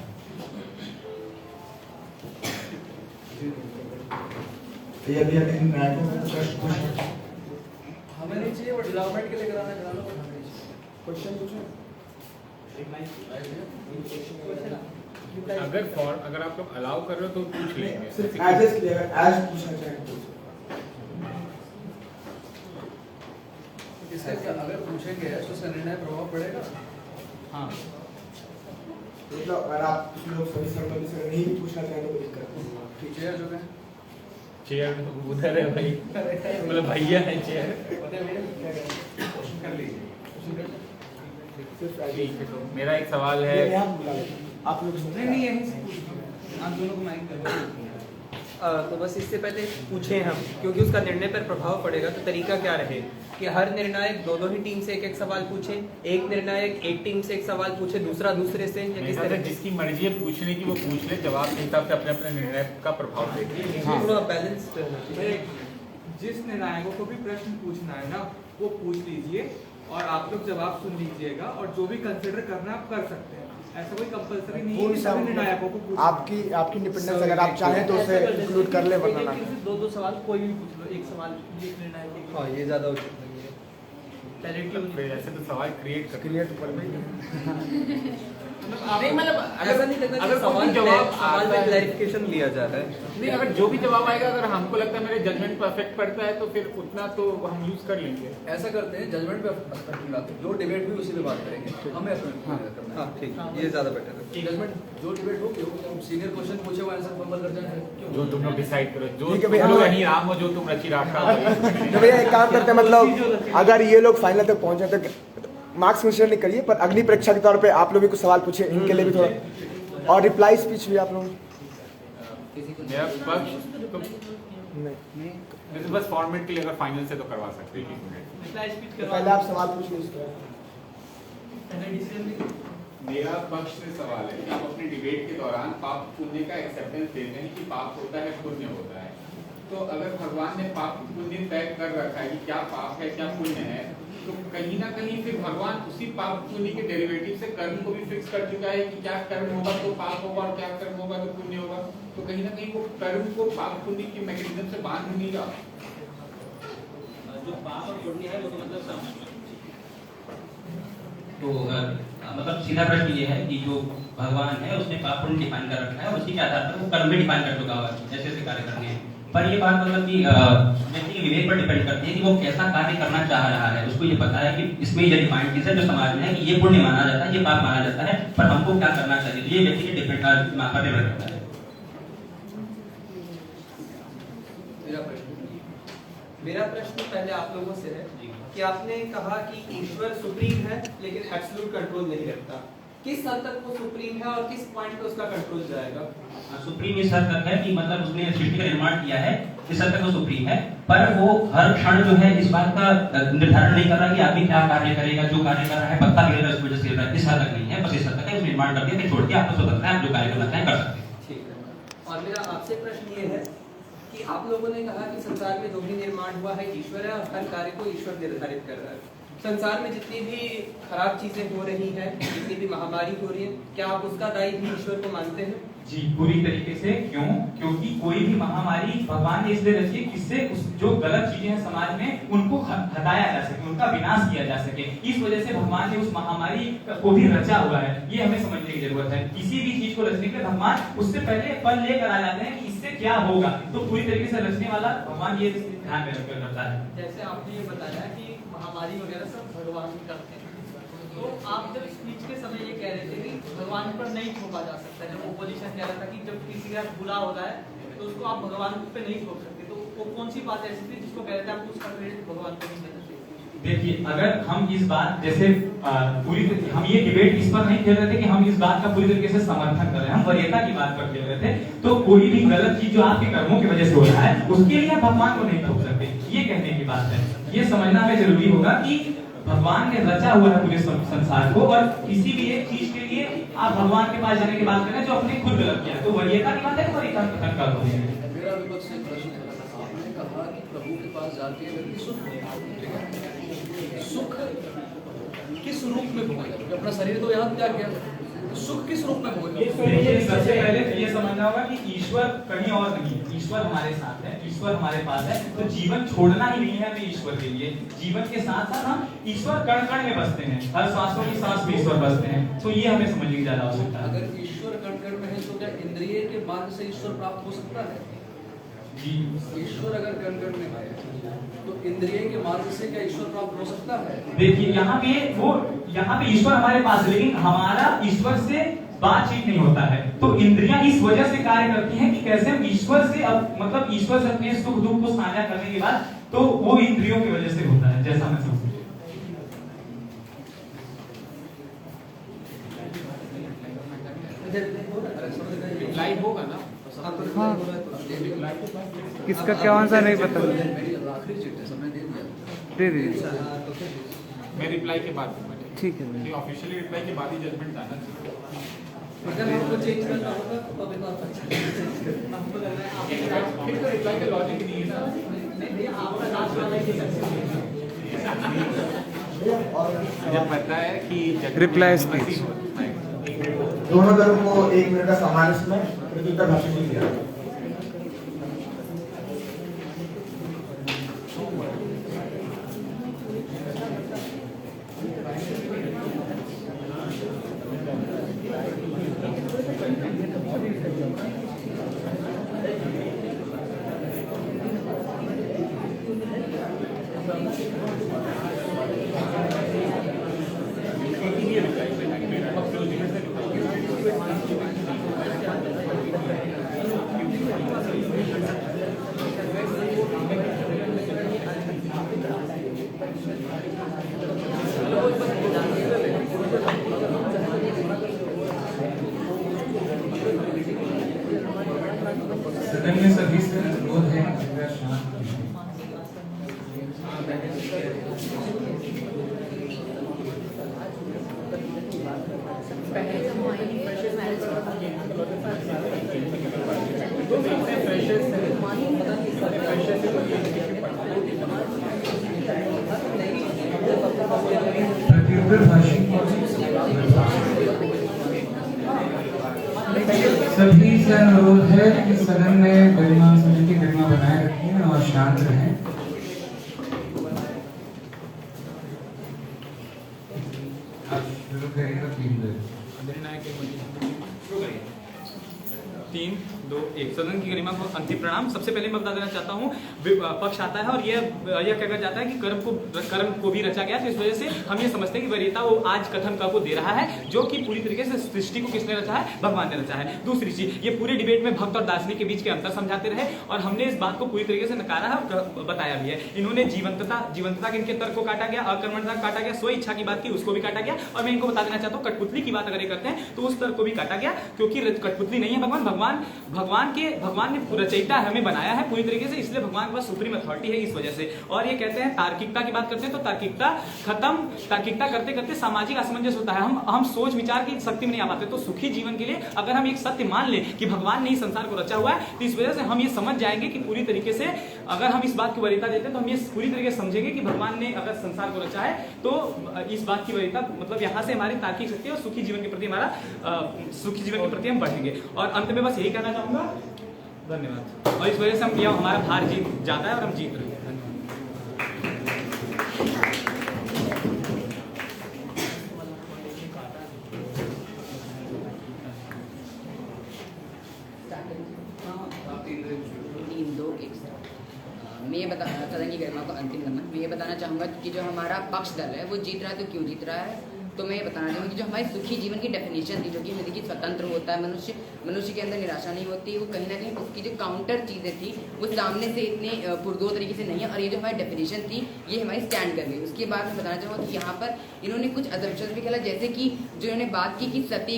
यदि निर्णायकों को प्रश्न पूछना हमें नहीं चाहिए, वो डेवलपमेंट के लिए कराना चाह रहा हूं। क्वेश्चन पूछो। अगर आप लोग अलाउ कर रहे हो तो पूछ लेंगे। सिर्फ एडजस्ट किया, एज पूछना चाहें तो इससे अगर पूछेंगे तो उसका निर्णय प्रभाव पड़ेगा। हाँ, मतलब अगर आप लोग सभी संबंधी से नहीं पूछना चाहें तो कोई दिक्कत नहीं। ठीक है, जो है चेयर उधर है भाई, मतलब भैया है चेयर। कर लीजिए। ठीक है, तो मेरा एक सवाल है। आप लोग नहीं यहीं से पूछो। आप दोनों को माइक कर तो बस इससे पहले पूछें हम, क्योंकि उसका निर्णय पर प्रभाव पड़ेगा, तो तरीका क्या रहे कि हर निर्णायक दोनों ही टीम से एक एक सवाल पूछे, एक निर्णायक एक टीम से एक सवाल पूछे, दूसरा दूसरे से, या किस तरह? जिसकी मर्जी है पूछने की वो पूछ ले, जवाब के हिसाब से अपने अपने निर्णय का प्रभाव देखे। थोड़ा बैलेंस रहना चाहिए। जिस निर्णायकों को भी प्रश्न पूछना है ना, वो पूछ लीजिए और आप लोग जवाब सुन लीजिएगा, और जो भी कंसिडर करना आप कर सकते हैं। ऐसा कोई कंपलसरी नहीं है कि सभी निर्णायकों को पूछना। आपकी इंडिपेंडेंस, अगर आप चाहें तो उसे इंक्लूड कर ले, वरना ना। दो सवाल कोई भी पूछ लो, एक सवाल एक निर्णायक। हाँ, ये ज्यादा उचित नहीं है। ऐसे तो सवाल क्रिएट कर नहीं, मतलब ऐसा नहीं लगता कि सवाल में क्लैरिफिकेशन लिया जा रहा है। नहीं, अगर जो भी जवाब आएगा, अगर हमको लगता है मेरे जजमेंट पर इफेक्ट पड़ता है तो फिर उतना तो हम यूज कर लेंगे। ऐसा करते हैं, जजमेंट पे अफेक्ट नहीं लाते, जो डिबेट हुई उसी पे बात करेंगे। हमें करना है। हाँ ठीक, ये ज्यादा बेटर है। जजमेंट जो डिबेट होगी, हम सीनियर क्वेश्चन पूछे वो आंसर फंबल कर जाएंगे। क्यों? जो तुम लोग डिसाइड करो, जो ठीक है भैया, तुम लोग हम- नहीं राम हो, जो तुम रची राखा हो। तो भैया एक काम करते हैं, मतलब अगर ये लोग फाइनल तक पहुंचे तो मार्क्स कंसीडर नहीं करिए, पर अग्नि परीक्षा के तौर पे आप लोग भी कुछ सवाल पूछे, इनके लिए भी थोड़ा, और रिप्लाई स्पीच भी आप लोग मेरा पक्ष तो नहीं, बस फॉर्मेट के लिए अगर फाइनल से तो करवा सकते हैं। तो पहले आप सवाल पूछ लीजिए। मेरा पक्ष में सवाल है कि आप अपने डिबेट के दौरान पाप पुण्य का एक्सेप्टेंस देते हैं कि पाप होता है, पुण्य होता है। तो अगर भगवान ने पाप पुण्य तय कर रखा है कि क्या पाप है क्या पुण्य है, तो कहीं ना कहीं फिर भगवान उसी पाप पुण्य के डेरिवेटिव से कर्म को भी फिक्स कर चुका है कि क्या कर्म होगा तो पाप होगा और क्या कर्म होगा तो पुण्य होगा। तो कहीं ना कहीं वो कर्म को पाप पुण्य की मैकेनिज्म से बांध नहीं रहा। जो पाप और पुण्य है वो तो मतलब सीधा प्रश्न ये है कि जो भगवान है उसने पाप पुण्य डिफाइन कर रखा है और उसी के आधार पर वो कर्म भी डिफाइन कर चुका हुआ है जैसे जैसे कार्य करने हैं। पर ये बात मतलब कि व्यक्ति के विवेक पर डिपेंड करती है कि वो कैसा कार्य करना चाह रहा है। उसको ये पता है कि इसमें ये डिफाइंड चीज है जो समाज में है कि ये पुण्य माना जाता है, ये पाप माना जाता है, पर हमको क्या करना चाहिए, ये व्यक्ति के डिपेंड पर निर्भर करता है। मेरा प्रश्न पहले आप लोगों से है कि आपने कहा कि ईश्वर सुप्रीम है लेकिन एब्सोल्यूट कंट्रोल नहीं रखता। किस हद तक वो सुप्रीम है और किस पॉइंट पे उसका कंट्रोल जाएगा? सुप्रीम इस हद तक है कि मतलब उसने सृष्टि का निर्माण किया है, इस हद तक वो सुप्रीम है, पर वो हर क्षण जो है इस बात का निर्धारण नहीं कर रहा कि आदमी क्या कार्य करेगा, जो कार्य कर रहा है पत्ता गिर रहा है उसकी वजह से गिर रहा है, इस हद तक नहीं है। बस इस हद तक है, निर्माण कर दिया, छोड़ दिया, आपको स्वतंत्र है, आप जो कार्य करना चाहें कर सकते हैं। ठीक है। और मेरा आपसे प्रश्न ये है कि आप लोगों ने कहा कि संसार में जो भी निर्माण हुआ है ईश्वर है और हर कार्य को ईश्वर निर्धारित कर रहा है। संसार में जितनी भी खराब चीजें हो रही हैं, जितनी भी महामारी हो रही है, क्या आप उसका दायी भी ईश्वर को मानते हैं? जी पूरी तरीके से। क्यों? क्योंकि कोई भी महामारी भगवान ने इसलिए रची जिससे जो गलत चीजें हैं समाज में उनको हटाया जा सके, उनका विनाश किया जा सके। इस वजह से भगवान ने उस महामारी को भी रचा हुआ है। ये हमें समझने की जरूरत है। किसी भी चीज को रचने के लिए भगवान उससे पहले फल लेकर आ जाते हैं कि इससे क्या होगा, तो पूरी तरीके से रचने वाला भगवान ये ध्यान में रखकर करता है। जैसे आपने ये बताया कि महामारी वगैरह सब भगवान करते हैं, तो आप जब स्पीच के समय ये कह रहे थे कि भगवान पर नहीं थोपा जा सकता, जब ओपोजिशन कह रहा था कि जब किसी का बुरा हो रहा है तो उसको आप भगवान पे नहीं थोप सकते, तो वो कौन सी बात ऐसी थी जिसको कह रहे थे आपको उसका क्रेडिट भगवान को नहीं देना चाहिए? देखिए, अगर हम इस बात जैसे हम ये डिबेट इस पर नहीं खेल रहे थे कि हम इस बात का पूरी तरीके से समर्थन कर रहे हैं, हम वरीयता की बात पर खेल रहे थे। तो कोई भी गलत चीज जो आपके कर्मों की वजह से हो रहा है, उसके लिए आप भगवान को नहीं रोक सकते, ये कहने की बात है। ये समझना हमें जरूरी होगा कि भगवान ने रचा हुआ है पूरे संसार को, और किसी भी एक चीज के लिए आप भगवान के पास जाने की बात करें जो अपने खुद गलत किया, तो वरीयता की बात है, वरीयता का मेरा विपक्ष से प्रश्न है, आपने कहा कि प्रभु के पास जाके व्यक्ति सुख सुख किस रूप में भोगेगा? क्योंकि अपना शरीर तो यहाँ त्याग गया, सुख किस रूप में भोगेगा? सबसे पहले ये समझना होगा कि ईश्वर कहीं और नहीं है, ईश्वर हमारे साथ है, ईश्वर हमारे पास है। तो जीवन छोड़ना ही नहीं है हमें ईश्वर के लिए, जीवन के साथ साथ हम ईश्वर कण कण में बसते हैं, हर सांसों की सांस में ईश्वर बसते हैं। तो ये हमें समझने की ज्यादा आवश्यकता है। अगर ईश्वर कण कण में है तो क्या इंद्रिय के मार्ग से ईश्वर प्राप्त हो सकता है? जी, ईश्वर अगर कण कण में है तो इंद्रिय के मार्ग से क्या ईश्वर प्राप्त हो सकता है? देखिए, यहाँ पे ईश्वर हमारे पास है, लेकिन हमारा ईश्वर से बातचीत नहीं होता है। तो इंद्रियां इस वजह से कार्य करती हैं कि कैसे हम ईश्वर से मतलब ईश्वर से अपने सुख दुख को साझा करने के बाद, तो वो इंद्रियों की वजह से होता है, जैसा मैं समझता हूँ। लाइव होगा ना? हाँ। किसका क्या आंसर नहीं पता। मेरी आखिरी चिट है, समय दे दिया। दे दीजिए। मैं रिप्लाई के बाद ठीक है, ऑफिशियली रिप्लाई के बाद ही जजमेंट आना चाहिए। अगर हमको चेंज करना होगा तो अभी तो फिर तो रिप्लाई का लॉजिक नहीं है ना। मुझे पता है कि रिप्लाई स्पीच दोनों दलों को 1 मिनट का समान इसमें प्रत्युत्तर भाषण दिया। सदन में सभी से अनुरोध है कृपया शांत प्रत्युत्तर भाषण सभी से अनुरोध है कि सदन में गरिमा सदन की गरिमा बनाए रखें और शांत रहें। आप शुरू करिएगा 3, 2, 1 सदन की गरिमा को अंतिम प्रणाम। सबसे पहले मैं बता देना चाहता हूँ, पक्ष आता है और यह कहना चाहता है कि कर्म को भी रचा गया, तो इस वजह से हम ये समझते हैं कि वरीयता वो आज कथन को दे रहा है, जो कि पूरी तरीके से सृष्टि को किसने रचा है? भगवान ने रचा है। दूसरी चीज, ये पूरे डिबेट में भक्त और दार्शनिक के बीच के अंतर समझाते रहे और हमने इस बात को पूरी तरीके से नकारा है और बताया भी है। इन्होंने जीवंतता के इनके तर्क को काटा गया, अकर्मण्यता काटा गया, स्व इच्छा की बात की उसको भी काटा गया, और मैं इनको बता देना चाहता हूँ कठपुतली की बात अगर ये करते हैं तो उस तर्क को भी काटा गया, क्योंकि कठपुतली नहीं है भगवान ने रचयिता हमें बनाया है पूरी तरीके से, इसलिए भगवान के पास सुप्रीम अथॉरिटी है इस वजह से। और ये कहते हैं तार्किकता की बात करते हैं तो तार्किकता खत्म, तार्किकता करते करते सामाजिक असमंजस होता है, हम सोच विचार की शक्ति में नहीं आ पाते। तो सुखी जीवन के लिए अगर हम एक सत्य मान लें कि भगवान ने इस संसार को रचा हुआ है, तो इस वजह से हम ये समझ जाएंगे कि पूरी तरीके से अगर हम इस बात की वरीयता देते हैं तो हम ये पूरी तरीके से समझेंगे कि भगवान ने अगर संसार को रचा है तो इस बात की वरीयता मतलब यहाँ से हमारी तार्किक शक्ति और सुखी जीवन के प्रति हम बढ़ेंगे। और अंत में बस यही कहना चाहूंगा, धन्यवाद। और इस वजह से हम यह हमारा भार जीत जाता है और हम जीत रहे हैं। सदन की गरिमा को अंतिम करना, मैं ये बताना चाहूंगा कि जो हमारा पक्ष दल है वो जीत रहा है, तो क्यों जीत रहा है? तो मैं ये बताना चाहूँगी कि जो हमारी सुखी जीवन की डेफिनेशन थी, जो कि हमें देखिए स्वतंत्र होता है मनुष्य के अंदर निराशा नहीं होती, वो कहीं ना कहीं उसकी जो काउंटर चीज़ें थी वो सामने से इतने पुरजोर तरीके से नहीं है, और ये जो हमारी डेफिनेशन थी ये हमारी स्टैंड कर गई। उसके बाद मैं बताना चाहूँगा कि यहाँ पर इन्होंने कुछ अजम्पशंस भी खेला, जैसे कि जो इन्होंने बात की कि सती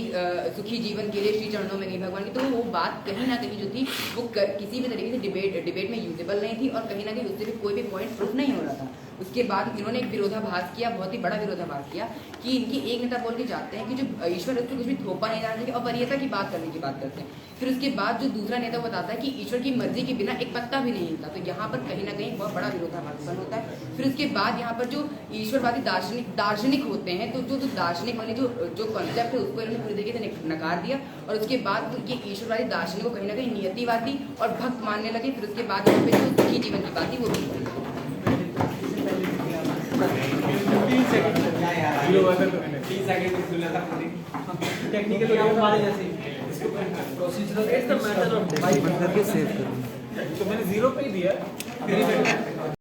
सुखी जीवन के लिए श्री चरणों में गई भगवान की, तो वो बात कहीं ना कहीं जो थी वो किसी भी तरीके से डिबेट में यूजेबल नहीं थी, और कहीं ना कहीं उससे भी कोई भी पॉइंट प्रूफ नहीं हो रहा था। उसके बाद इन्होंने एक विरोधाभास किया, बहुत ही बड़ा विरोधाभास किया, कि इनकी एक नेता बोल के जाते हैं कि जो ईश्वर है उसको कुछ भी थोपा नहीं जाना चाहिए और वरीयता की बात करने की बात करते हैं। फिर उसके बाद जो दूसरा नेता बताता है कि ईश्वर की मर्जी के बिना एक पत्ता भी नहीं हिलता, तो यहाँ पर कहीं ना कहीं बहुत बड़ा विरोधाभास उत्पन्न होता है। फिर उसके बाद यहाँ पर जो ईश्वरवादी दार्शनिक होते हैं, तो जो दार्शनिक वाली जो कॉन्सेप्ट है उसको इन्होंने पूरी तरीके से नकार दिया, और उसके बाद ये ईश्वरवादी दार्शनिक को कहीं ना कहीं नियतिवादी और भक्त मानने लगे। फिर उसके बाद यहाँ पे जो सुखी जीवन की बात थी वो भी टेक्निकल हमारे जैसे procedural is the matter of बंद करके सेव करो। तो मैंने 0 पे ही दिया।